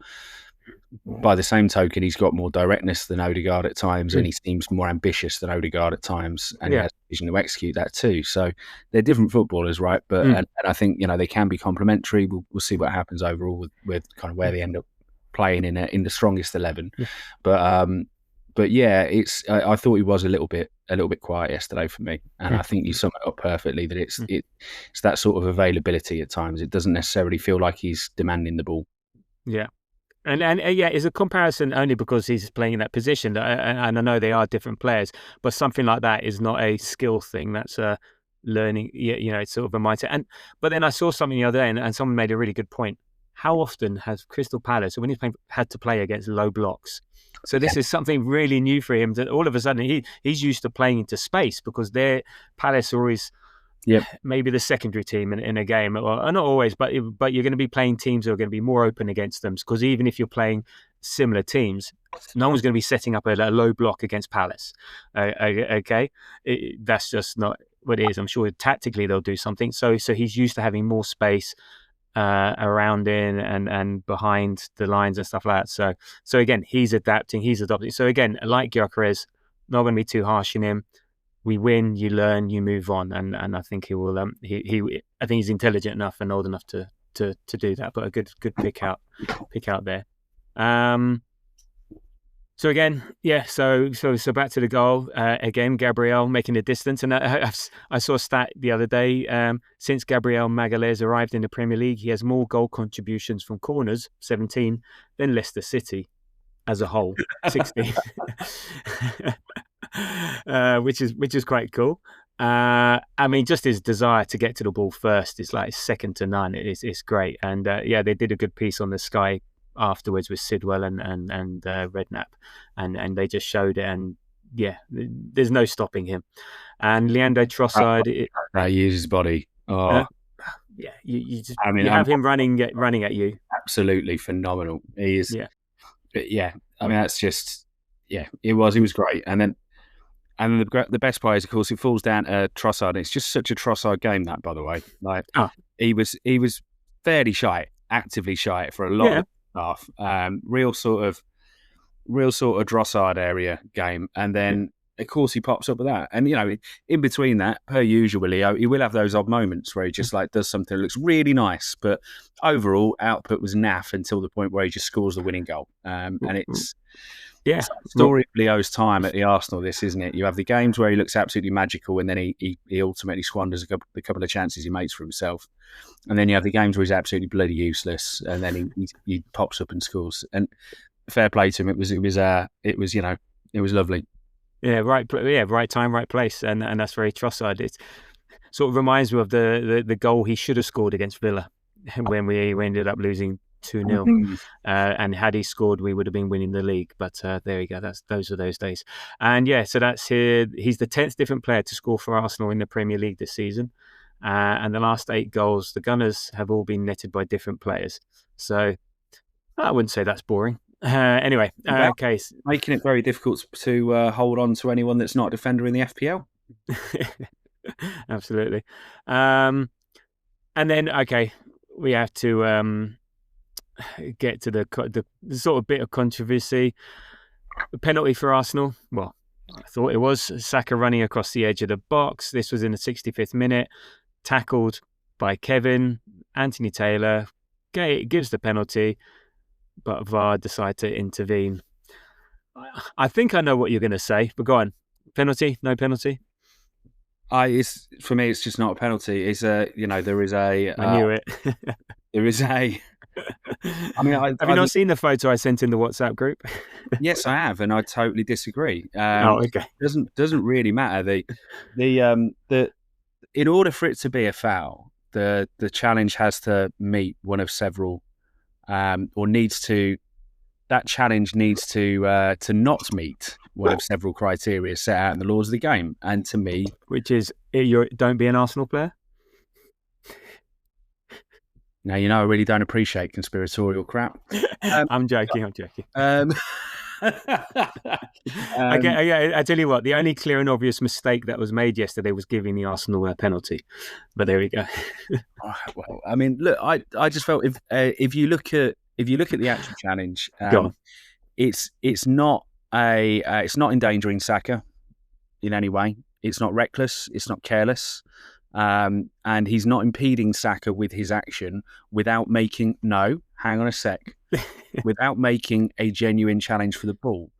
by the same token, he's got more directness than Ødegaard at times, and he seems more ambitious than Ødegaard at times, and he has vision to execute that too. So they're different footballers, right? But and I think they can be complementary. We'll see what happens overall with kind of where they end up playing in the strongest 11. But yeah, I thought he was a little bit quiet yesterday for me, and I think you sum it up perfectly. That it's that sort of availability at times. It doesn't necessarily feel like he's demanding the ball. Yeah, and it's a comparison only because he's playing in that position, and I know they are different players, but something like that is not a skill thing. That's a learning. It's sort of a mindset. But then I saw something the other day, and someone made a really good point. How often has Crystal Palace, when he's had to play against low blocks? So this is something really new for him. That all of a sudden he's used to playing into space because their Palace are always maybe the secondary team in a game. Well, not always, but you're going to be playing teams that are going to be more open against them. Because even if you're playing similar teams, no one's going to be setting up a low block against Palace. Okay, that's just not what it is. I'm sure tactically they'll do something. So he's used to having more space around in and behind the lines and stuff like that. So again, he's adapting, he's adopting. So again, like Gyokeres, not going to be too harsh on him. We win, you learn, you move on, and I think he will. I think he's intelligent enough and old enough to do that. But a good pick out there. So again, so back to the goal. Again, Gabriel making a distance. And I saw a stat the other day. Since Gabriel Magalhaes arrived in the Premier League, he has more goal contributions from corners, 17, than Leicester City as a whole, 16. Which is quite cool. I mean, just his desire to get to the ball first is like second to none. It's great. And they did a good piece on the Sky afterwards with Sidwell and Redknapp, and they just showed it, and there's no stopping him. And Leandro Trossard, he uses his body. You have him running at you. Absolutely phenomenal. He is. I mean, that's just it was great. And then And the best part is, of course, it falls down to Trossard. It's just such a Trossard game, that, by the way. Like, he was fairly shy, actively shy for a lot of the staff. Real sort of Trossard area game, and then of course he pops up with that. And in between that, per usual, he will have those odd moments where he just like does something that looks really nice, but overall output was naff until the point where he just scores the winning goal. And it's the story of Leo's time at the Arsenal, this, isn't it? You have the games where he looks absolutely magical, and then he ultimately squanders a couple of chances he makes for himself. And then you have the games where he's absolutely bloody useless, and then he pops up and scores. And fair play to him. It was lovely. Yeah, right time, right place, and that's very Trossard. It sort of reminds me of the goal he should have scored against Villa when we ended up losing 2-0. And had he scored, we would have been winning the league. But there you go. Those are those days. And so that's he's the 10th different player to score for Arsenal in the Premier League this season. And the last 8 goals, the Gunners have all been netted by different players. So I wouldn't say that's boring. Anyway, okay. Making it very difficult to hold on to anyone that's not a defender in the FPL. Absolutely. And then, we have to get to the sort of bit of controversy. The penalty for Arsenal. Well, I thought it was. Saka running across the edge of the box. This was in the 65th minute. Tackled by Kevin. Anthony Taylor gives the penalty, but VAR decide to intervene. I think I know what you're going to say, but go on. Penalty? No penalty? For me, it's just not a penalty. It's there is a. I knew it. There is a. I mean, have you not seen the photo I sent in the WhatsApp group? Yes, I have, and I totally disagree. Okay. Doesn't really matter. The in order for it to be a foul, the challenge has to meet one of several. That challenge needs to not meet one of several criteria set out in the laws of the game. And to me, which is don't be an Arsenal player. Now I really don't appreciate conspiratorial crap. I'm joking. I tell you what, the only clear and obvious mistake that was made yesterday was giving the Arsenal a penalty. But there we go. Well, I mean, look, I just felt if you look at the actual challenge, it's not endangering Saka in any way. It's not reckless. It's not careless. And he's not impeding Saka with his action without making without making a genuine challenge for the ball.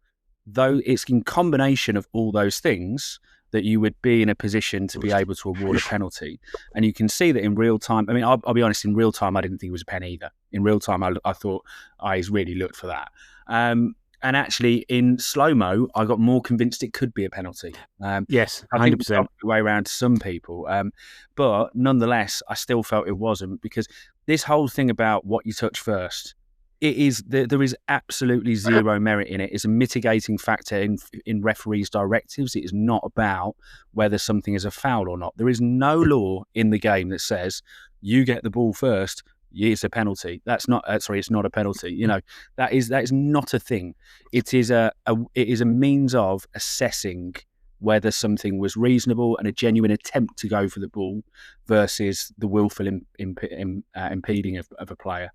Though it's in combination of all those things that you would be in a position to be able to award a penalty. And you can see that in real time. I mean, I'll be honest, in real time, I didn't think it was a pen either. In real time, I thought he's really looked for that. And actually, in slow-mo, I got more convinced it could be a penalty. Yes, 100%. I think the way around to some people. But nonetheless, I still felt it wasn't, because this whole thing about what you touch first, there is absolutely zero merit in it. It's a mitigating factor in referees' directives. It is not about whether something is a foul or not. There is no law in the game that says you get the ball first, it's a penalty. That's not. It's not a penalty. That is not a thing. It is a means of assessing whether something was reasonable and a genuine attempt to go for the ball versus the willful impeding of a player.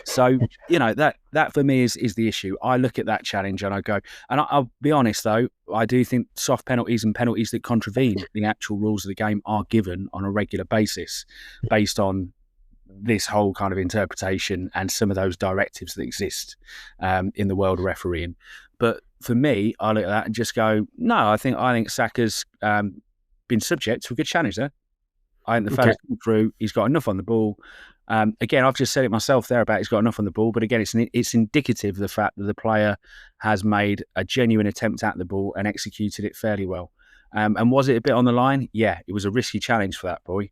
So that for me is the issue. I look at that challenge and I go, and I'll be honest though, I do think soft penalties and penalties that contravene the actual rules of the game are given on a regular basis based on this whole kind of interpretation and some of those directives that exist in the world of refereeing. But for me, I look at that and just go, no, I think Saka's been subject to a good challenge there. I think the fella's come through. He's got enough on the ball. Again, I've just said it myself there about he's got enough on the ball. But again, it's indicative of the fact that the player has made a genuine attempt at the ball and executed it fairly well. And was it a bit on the line? Yeah, it was a risky challenge for that boy.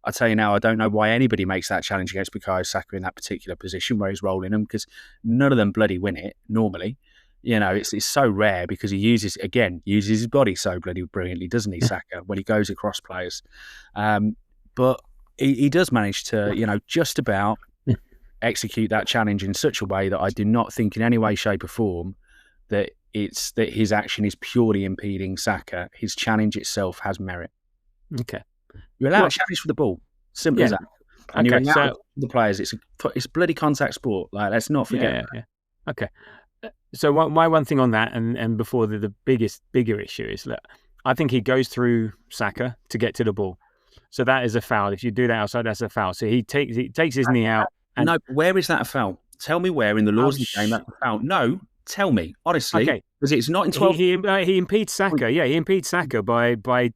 I tell you now, I don't know why anybody makes that challenge against Bukayo Saka in that particular position where he's rolling them, because none of them bloody win it normally. It's so rare because he uses his body so bloody brilliantly, doesn't he, Saka, when he goes across players. But he does manage to, just about execute that challenge in such a way that I do not think in any way, shape or form that it's that his action is purely impeding Saka. His challenge itself has merit. Okay. You're allowed to challenge for the ball. Simple as that. And you're allowed to the players. It's bloody contact sport. Like, let's not forget. Yeah. Okay. So my one thing on that, and before the bigger issue is that I think he goes through Saka to get to the ball. So that is a foul. If you do that outside, that's a foul. So he takes his knee out. And no, where is that a foul? Tell me where in the laws of the game that's a foul. No, tell me honestly. Okay, because it's not in 12. He impedes Saka. Yeah, he impedes Saka by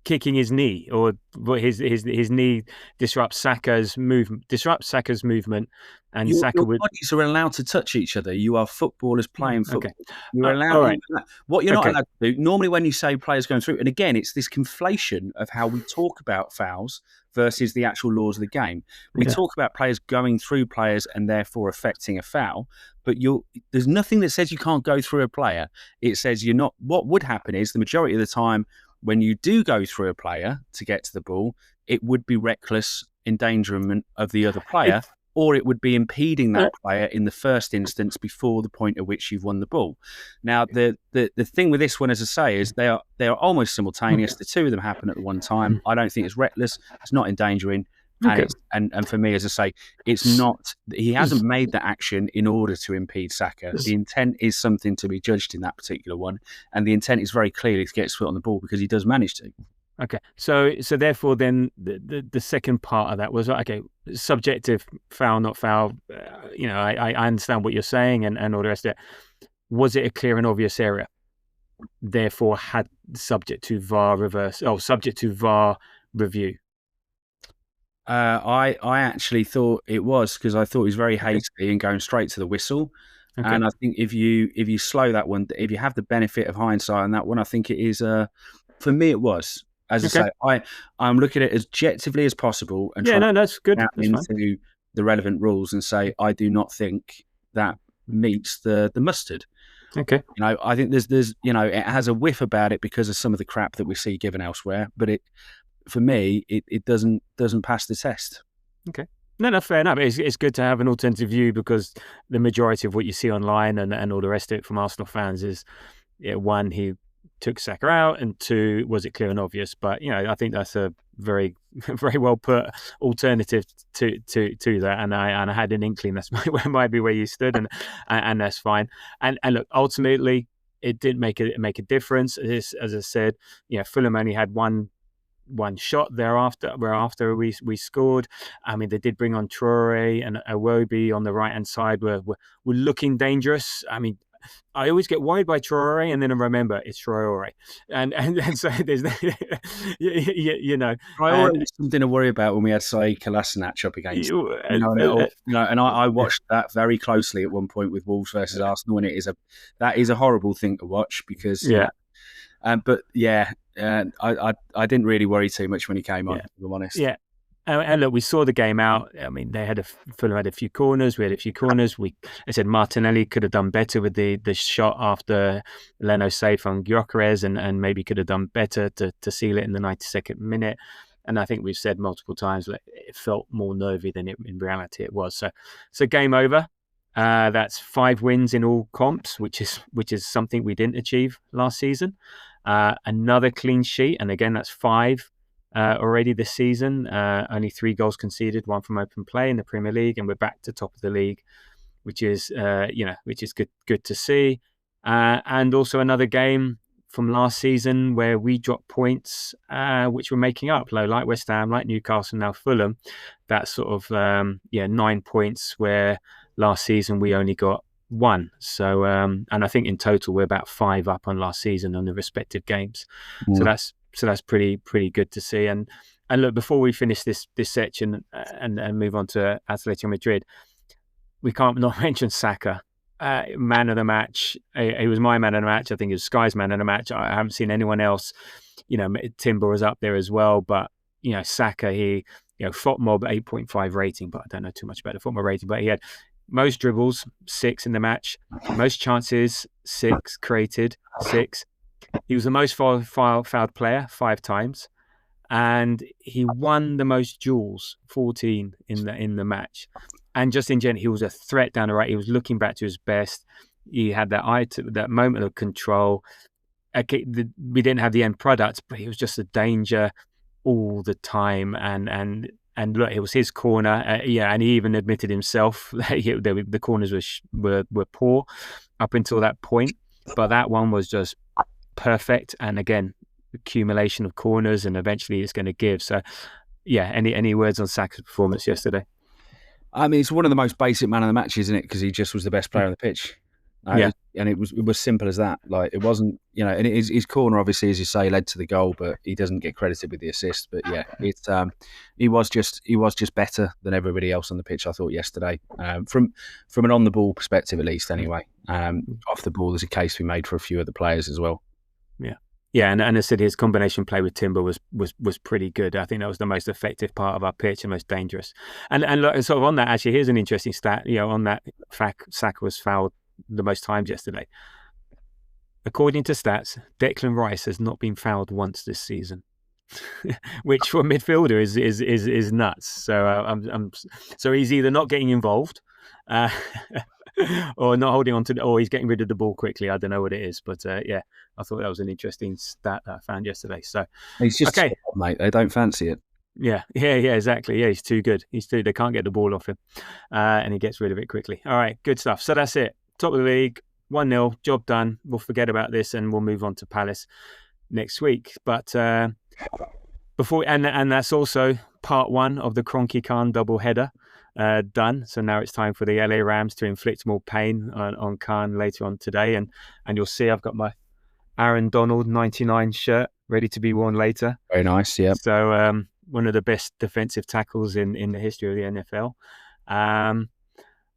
kicking his knee, or his knee disrupts Saka's movement, and your Saka bodies are allowed to touch each other. You are footballers playing football. Okay. You're allowed. Right. What you're not allowed to do normally when you say players going through, and again, it's this conflation of how we talk about fouls versus the actual laws of the game. We talk about players going through players and therefore affecting a foul, but there's nothing that says you can't go through a player. It says you're not. What would happen is the majority of the time, when you do go through a player to get to the ball, it would be reckless endangerment of the other player, or it would be impeding that player in the first instance before the point at which you've won the ball. Now, the thing with this one, as I say, is they are almost simultaneous. The two of them happen at the one time. I don't think it's reckless. It's not endangering. And for me, as I say, it's not. He hasn't made that action in order to impede Saka. The intent is something to be judged in that particular one, and the intent is very clearly to get his foot on the ball because he does manage to. Okay, so therefore, then the second part of that was subjective foul, not foul. I understand what you're saying and all the rest of it. Was it a clear and obvious error? Therefore, subject to VAR review. I actually thought it was, because I thought he was very hasty and going straight to the whistle. Okay. And I think if you slow that one, if you have the benefit of hindsight on that one, I think it is. For me, it was. As I say, I'm looking at it as objectively as possible and that's good. That's into the relevant rules and say I do not think that meets the mustard. Okay. I think there's it has a whiff about it because of some of the crap that we see given elsewhere, but for me, it doesn't pass the test. Okay. No, fair enough. It's good to have an alternative view, because the majority of what you see online and all the rest of it from Arsenal fans is, one, he took Saka out, and two, was it clear and obvious? But I think that's a very, very well put alternative to that. And I had an inkling that might be where you stood, and that's fine. And look, ultimately, it didn't make a difference. As I said, Fulham only had one shot thereafter, whereafter we scored. I mean, they did bring on Traore and Iwobi on the right hand side, were looking dangerous. I mean, I always get worried by Traore, and then I remember it's Traore, and so there's Traore is something to worry about when we had Saïd Kolasinac up against and I watched that very closely at one point with Wolves versus Arsenal, and that is a horrible thing to watch because I didn't really worry too much when he came on, if I'm honest. Yeah. And look, we saw the game out. I mean, Fulham had a few corners. We had a few corners. I said Martinelli could have done better with the shot after Leno saved from Gyokeres, and maybe could have done better to seal it in the 92nd minute. And I think we've said multiple times that it felt more nervy than in reality it was. So game over. That's 5 wins in all comps, which is something we didn't achieve last season. Another clean sheet, and again, that's 5. Already this season, only 3 goals conceded, 1 from open play in the Premier League, and we're back to top of the league, which is good to see. And also another game from last season where we dropped points, which we're making up, like West Ham, like Newcastle, now Fulham. That's sort of 9 points where last season we only got 1. So and I think in total we're about 5 up on last season on the respective games. So that's pretty good to see. And look, before we finish this section and move on to Atletico Madrid, we can't not mention Saka, man of the match. He was my man of the match. I think he was Sky's man of the match. I haven't seen anyone else. Timber was up there as well, but Saka, he FOTMob 8.5 rating, but I don't know too much about the FOTMob rating. But he had most dribbles, 6 in the match, most chances, 6 created, 6. He was the most fouled player 5 times, and he won the most duels, 14 in the match. And just in general, he was a threat down the right. He was looking back to his best. He had that moment of control. Okay, we didn't have the end product, but he was just a danger all the time. And look, it was his corner. And he even admitted himself that the corners were poor up until that point. But that one was just perfect. And again, accumulation of corners, and eventually it's going to give. So, yeah. Any words on Saka's performance yesterday? I mean, it's one of the most basic man of the match, isn't it? Because he just was the best player on the pitch. And it was simple as that. Like, it wasn't, and his corner, obviously, as you say, led to the goal, but he doesn't get credited with the assist. But yeah, it's he was just better than everybody else on the pitch, I thought, yesterday. From an on the ball perspective, at least, anyway. Off the ball, there's a case to be made for a few of the players as well. Yeah, and I said his combination play with Timber was pretty good. I think that was the most effective part of our pitch and most dangerous. And sort of on that, actually, here's an interesting stat. On that fact, Saka was fouled the most times yesterday. According to stats, Declan Rice has not been fouled once this season, which for a midfielder is nuts. So so he's either not getting involved, or not holding on to, or he's getting rid of the ball quickly. I don't know what it is, but I thought that was an interesting stat that I found yesterday. So he's just okay, mate. They don't fancy it. Yeah, exactly. Yeah, he's too good. They can't get the ball off him, and he gets rid of it quickly. All right, good stuff. So that's it. Top of the league, 1-0, job done. We'll forget about this and we'll move on to Palace next week. But before, and that's also part 1 of the Kronek Khan double header done. So now it's time for the LA Rams to inflict more pain on Khan later on today. And you'll see I've got my Aaron Donald 99 shirt ready to be worn later. Very nice, yeah. So one of the best defensive tackles in the history of the NFL.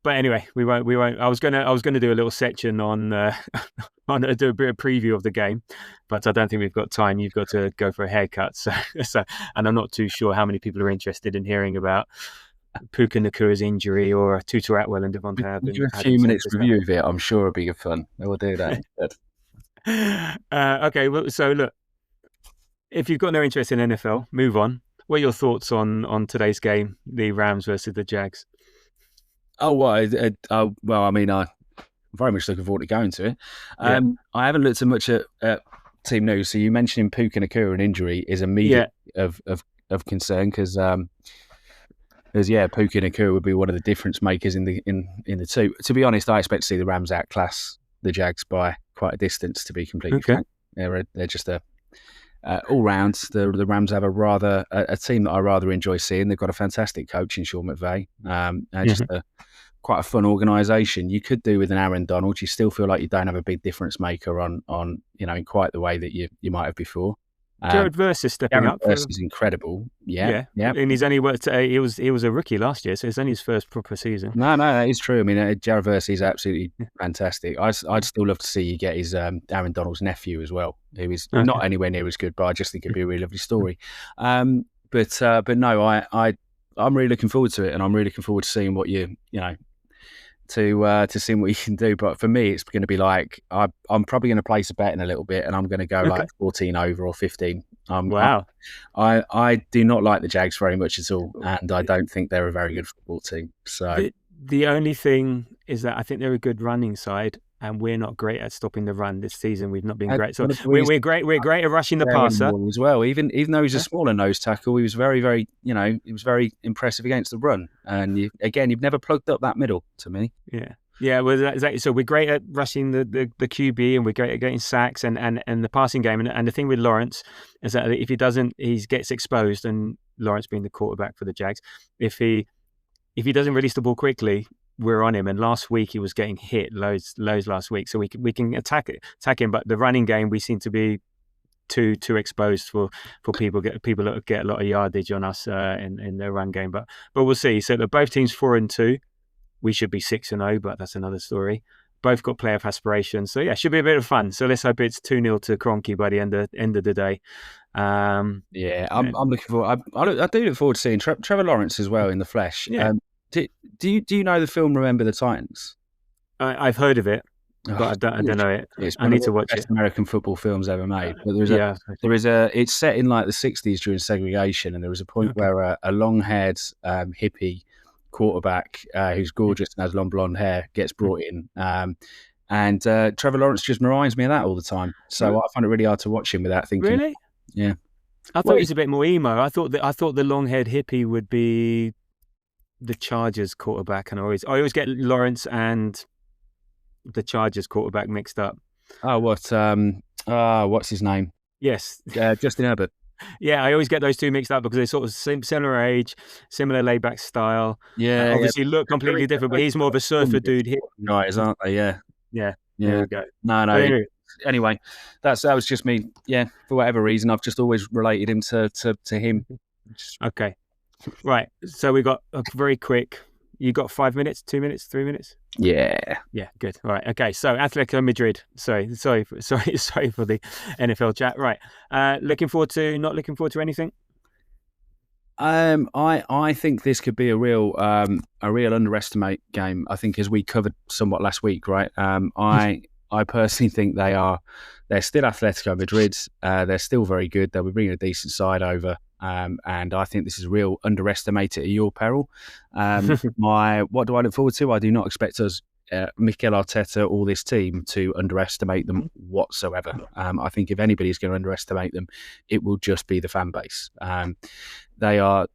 But anyway, we won't. I was gonna do a little section on do a bit of preview of the game, but I don't think we've got time. You've got to go for a haircut, so and I'm not too sure how many people are interested in hearing about Puka Nakura's injury or Tutu Atwell and Devonta Adams. We'll do a few minutes review of it. I'm sure it'll be good fun. We'll do that instead. Okay, well, so look, if you've got no interest in NFL, move on. What are your thoughts on today's game, the Rams versus the Jags? Oh, well, I mean, I'm very much looking forward to going to it. I haven't looked so much at team news. So you mentioning Puka Nakura an injury is immediate of concern because Puka Nakura would be one of the difference makers in the two. To be honest, I expect to see the Rams outclass the Jags by quite a distance. To be completely frank, they're just all round. The Rams have a team that I rather enjoy seeing. They've got a fantastic coach in Sean McVay, just quite a fun organisation. You could do with an Aaron Donald. You still feel like you don't have a big difference maker on in quite the way that you might have before. Jared Verse is stepping up. Verse is incredible. Yeah. And he's only worked. He was a rookie last year, so it's only his first proper season. No, that is true. I mean, Jared Verse is absolutely fantastic. I'd still love to see you get his Aaron Donald's nephew as well, who is not anywhere near as good, but I just think it'd be a really lovely story. But no, I'm really looking forward to it, and I'm really looking forward to seeing what to seeing what you can do. But for me, it's going to be like I'm probably going to place a bet in a little bit, and I'm going to go like 14 over or 15. Wow. I do not like the Jags very much at all, and I don't think they're a very good football team. So the only thing is that I think they're a good running side, and we're not great at stopping the run this season. We've not been great. So we're great. We're great at rushing the passer as well. Even though he's a smaller nose tackle, he was very, very, he was very impressive against the run. And you've never plugged up that middle to me. Yeah. Well, exactly. So we're great at rushing the QB, and we're great at getting sacks and the passing game. And the thing with Lawrence is that if he doesn't, he gets exposed. And Lawrence being the quarterback for the Jags, if he doesn't release the ball quickly, we're on him. And last week he was getting hit loads last week, so we can attack him. But the running game, we seem to be too exposed for people that get a lot of yardage on us in their run game. But we'll see. So both teams 4-2. We should be 6-0, but that's another story. Both got playoff aspirations, so should be a bit of fun. So let's hope it's 2-0 to Kronek by the end of the day. I'm looking forward. I do look forward to seeing Trevor Lawrence as well in the flesh. Yeah. Do you know the film Remember the Titans? I've heard of it, but I don't know it. I need to watch it. American football films ever made. But it's set in like the 60s during segregation, and there was a point where a long-haired hippie quarterback who's gorgeous and has long blonde hair gets brought in, And Trevor Lawrence just reminds me of that all the time. So I find it really hard to watch him without thinking. Really? Yeah. I thought he was a bit more emo. I thought the long-haired hippie would be the Chargers quarterback, and I always get Lawrence and the Chargers quarterback mixed up. Oh, what's his name? Yes, Justin Herbert. Yeah, I always get those two mixed up because they're sort of similar age, similar laid-back style. Yeah, obviously look completely different, but he's more of a surfer dude. Guys, aren't they? Yeah. There we go. No. Anyway, that was just me. Yeah, for whatever reason, I've just always related him to him. Okay, right. So we got a very quick. You got 5 minutes, 2 minutes, 3 minutes? Yeah, good. All right. Okay. So Atletico Madrid. Sorry for the NFL chat. Right. Not looking forward to anything. I think this could be a real underestimate game. I think, as we covered somewhat last week, right? I personally think they're still Atletico Madrid. They're still very good. They'll be bringing a decent side over. And I think this is a real underestimated at your peril. What do I look forward to? I do not expect us, Mikel Arteta or this team, to underestimate them whatsoever. I think if anybody's going to underestimate them, it will just be the fan base. They are.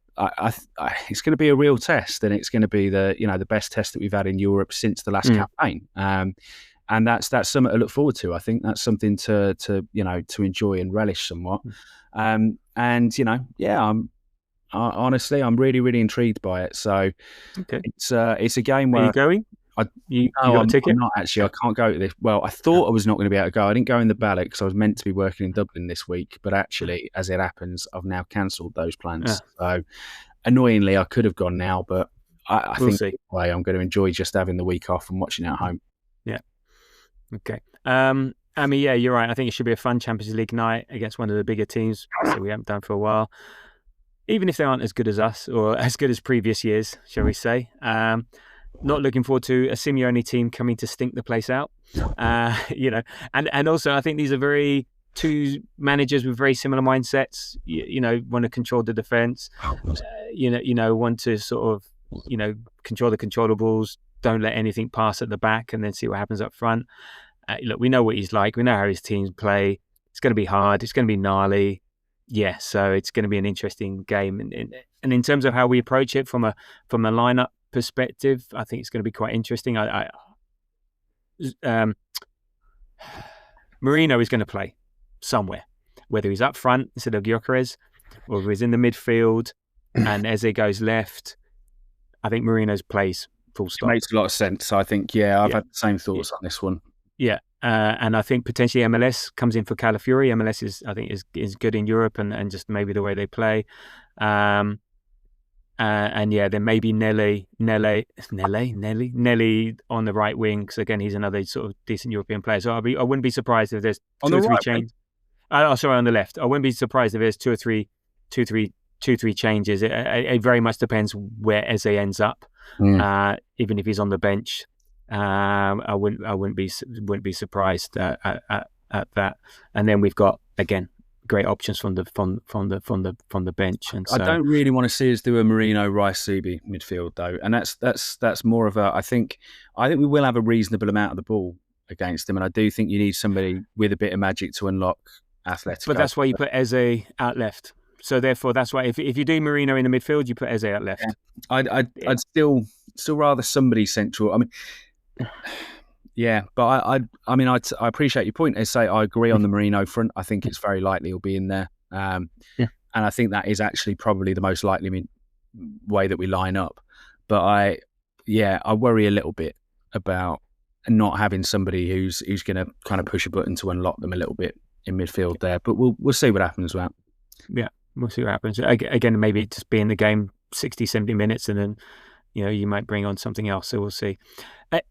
It's going to be a real test, and it's going to be the best test that we've had in Europe since the last campaign. And that's something to look forward to. I think that's something to enjoy and relish somewhat. I'm really, really intrigued by it. So okay. It's a game where... Are you going? You got a ticket? I'm not actually. I can't go to this. Well, I thought I was not going to be able to go. I didn't go in the ballot because I was meant to be working in Dublin this week. But actually, as it happens, I've now cancelled those plans. So annoyingly, I could have gone now, but I think anyway, I'm going to enjoy just having the week off and watching it at home. Yeah. Okay. You're right. I think it should be a fun Champions League night against one of the bigger teams that we haven't done for a while. Even if they aren't as good as us or as good as previous years, shall we say. Not looking forward to a Simeone team coming to stink the place out. And also I think these are two managers with very similar mindsets. Want to control the defence. Want to sort of control the controllables. Don't let anything pass at the back, and then see what happens up front. Look, we know what he's like. We know how his teams play. It's going to be hard. It's going to be gnarly. Yeah, so it's going to be an interesting game. And in terms of how we approach it from a lineup perspective, I think it's going to be quite interesting. Marino is going to play somewhere, whether he's up front instead of Gyokeres or if he's in the midfield and Eze goes left. I think Marino's plays full stop. It makes a lot of sense. I think, I've had the same thoughts on this one. Yeah, and I think potentially MLS comes in for Calafiori. MLS is good in Europe and just maybe the way they play. Then maybe Nelly on the right wing, because again he's another sort of decent European player. So I wouldn't be surprised if there's two or three changes. On the left. I wouldn't be surprised if there's two or three changes. It very much depends where Eze ends up. Even if he's on the bench, I wouldn't be surprised at that. And then we've got again great options from the bench. And so, I don't really want to see us do a Marino Rice-Subi midfield though, and that's more of a. I think we will have a reasonable amount of the ball against them, and I do think you need somebody with a bit of magic to unlock Atletico. But that's why you put Eze out left. So therefore, that's why if you do Marino in the midfield, you put Eze out left. Yeah. I'd still rather somebody central. I mean, yeah, but I appreciate your point. Eze, I agree on the Marino front. I think it's very likely he'll be in there. And I think that is actually probably the most likely way that we line up. But I worry a little bit about not having somebody who's going to kind of push a button to unlock them a little bit in midfield there. But we'll see what happens with that. Yeah. We'll see what happens. Again, maybe just be in the game 60, 70 minutes and then, you might bring on something else. So we'll see.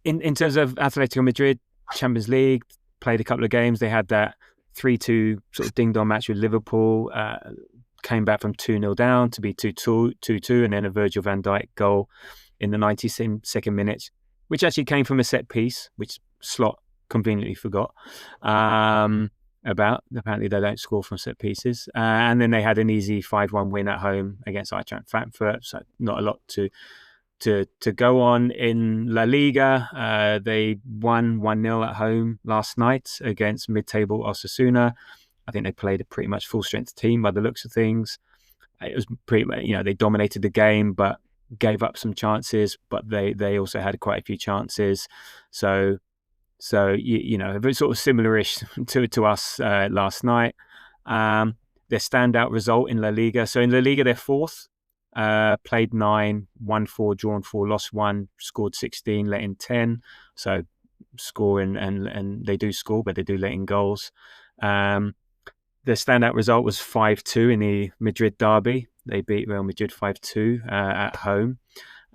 In terms of Atletico Madrid, Champions League, played a couple of games. They had that 3-2 sort of ding-dong match with Liverpool, came back from 2-0 down to be 2-2, and then a Virgil van Dijk goal in the 92nd minute, which actually came from a set piece, which Slot conveniently forgot. About. Apparently they don't score from set pieces. And then they had an easy 5-1 win at home against Eintracht Frankfurt, so not a lot to to go on in La Liga. They won 1-0 at home last night against mid-table Osasuna. I think they played a pretty much full-strength team by the looks of things. It was pretty, they dominated the game, but gave up some chances. But they also had quite a few chances. So it's sort of similar-ish to us last night. Their standout result in La Liga. So in La Liga, they're fourth. Played 9, won 4, drawn 4, lost 1, scored 16, let in 10. So scoring and they do score, but they do let in goals. Their standout result was 5-2 in the Madrid derby. They beat Real Madrid 5-2 at home.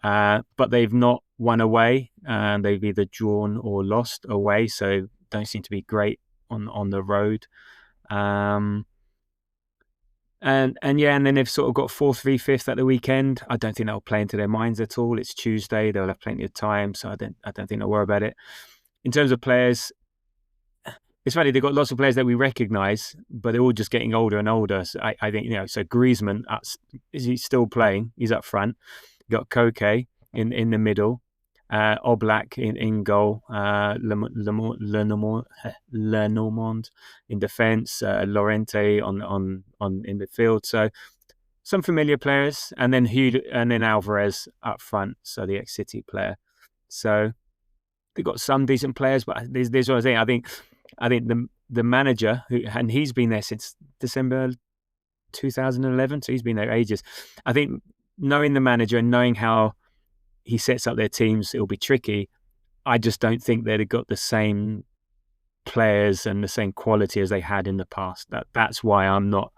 But they've not won away. They've either drawn or lost away, so don't seem to be great on the road. And then they've sort of got 4th v 5th at the weekend. I don't think that'll play into their minds at all. It's Tuesday; they'll have plenty of time, so I don't think they'll worry about it. In terms of players, it's funny, they've got lots of players that we recognise, but they're all just getting older and older. So I think so Griezmann, is he still playing? He's up front. You've got Koke in the middle. Oblak in goal, Lenormand in defence, Llorente on in midfield. So some familiar players, and then Alvarez up front, so the ex-City player. So they've got some decent players, but there's what I'm saying. I think the manager and he's been there since December 2011, so he's been there ages. I think knowing the manager and knowing how he sets up their teams, it'll be tricky. I just don't think they'd have got the same players and the same quality as they had in the past. That's why I'm not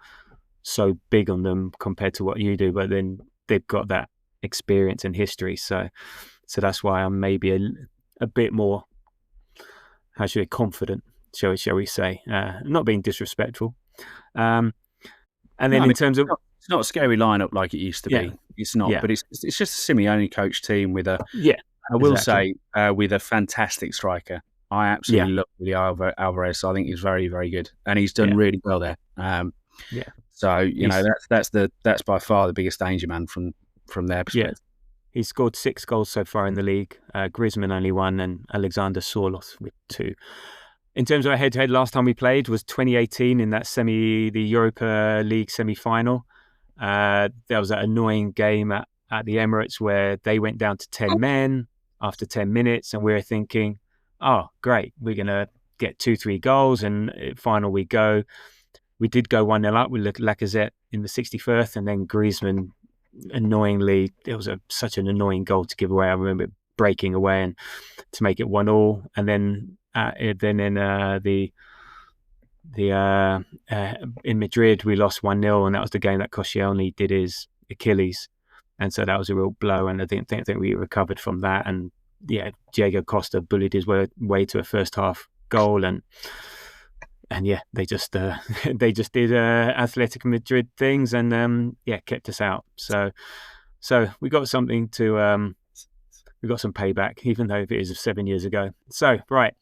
so big on them compared to what you do. But then they've got that experience and history, so that's why I'm maybe a bit more, how should I, confident, shall we say? Not being disrespectful. In terms of, it's not a scary lineup like it used to be. It's not, but it's just a Simeone coach team with a. Yeah, I will say with a fantastic striker. I absolutely love Julio Alvarez. I think he's very, very good, and he's done really well there. So that's by far the biggest danger man from their perspective. Yeah. He's scored 6 goals so far in the league. Griezmann only 1, and Alexander Sørloth with 2. In terms of a head-to-head, last time we played was 2018 in that the Europa League semi-final. There was that annoying game at the Emirates where they went down to 10 men after 10 minutes, and we were thinking, oh, great, we're going to get 2-3 goals, and final we go. We did go 1-0 up with Lacazette in the 61st, and then Griezmann, annoyingly, it was such an annoying goal to give away. I remember it breaking away and to make it 1-1, and then in Madrid we lost 1-0, and that was the game that Koscielny did his Achilles, and so that was a real blow. And I think we recovered from that. And Diego Costa bullied his way to a first half goal, and they just did Atletico Madrid things, and kept us out. So we got something to we got some payback, even though it is 7 years ago. So right,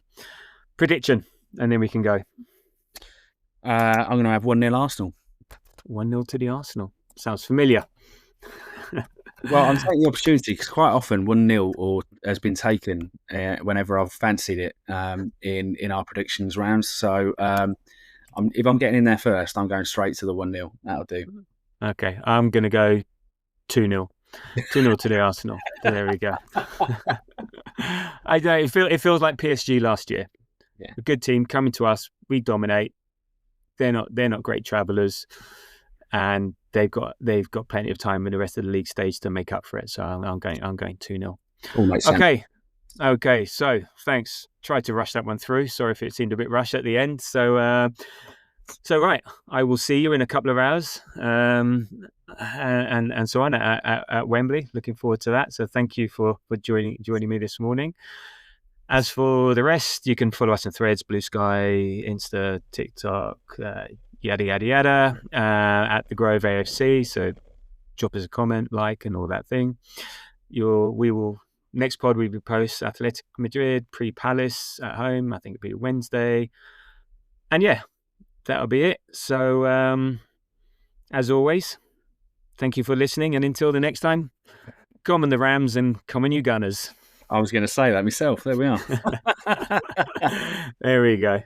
prediction, and then we can go. I'm going to have 1-0 Arsenal. 1-0 to the Arsenal. Sounds familiar. Well, I'm taking the opportunity because quite often 1-0 has been taken whenever I've fancied it in our predictions rounds. So if I'm getting in there first, I'm going straight to the 1-0. That'll do. Okay, I'm going to go 2-0. 2-0 to the Arsenal. There we go. I don't. It feels like PSG last year. Yeah. A good team coming to us. We dominate. They're not great travellers, and they've got plenty of time in the rest of the league stage to make up for it. So I'm going 2-0. Okay. So thanks. Tried to rush that one through. Sorry if it seemed a bit rushed at the end. So right, I will see you in a couple of hours, and so on at Wembley. Looking forward to that. So thank you for joining me this morning. As for the rest, you can follow us on Threads, Blue Sky, Insta, TikTok, yada, yada, yada, at The Grove AFC. So drop us a comment, like, and all that thing. Next pod, we will post Atletico Madrid, pre-Palace at home. I think it'll be Wednesday. And that'll be it. So, as always, thank you for listening. And until the next time, Come on the Rams and come on you Gunners. I was going to say that myself. There we are. There we go.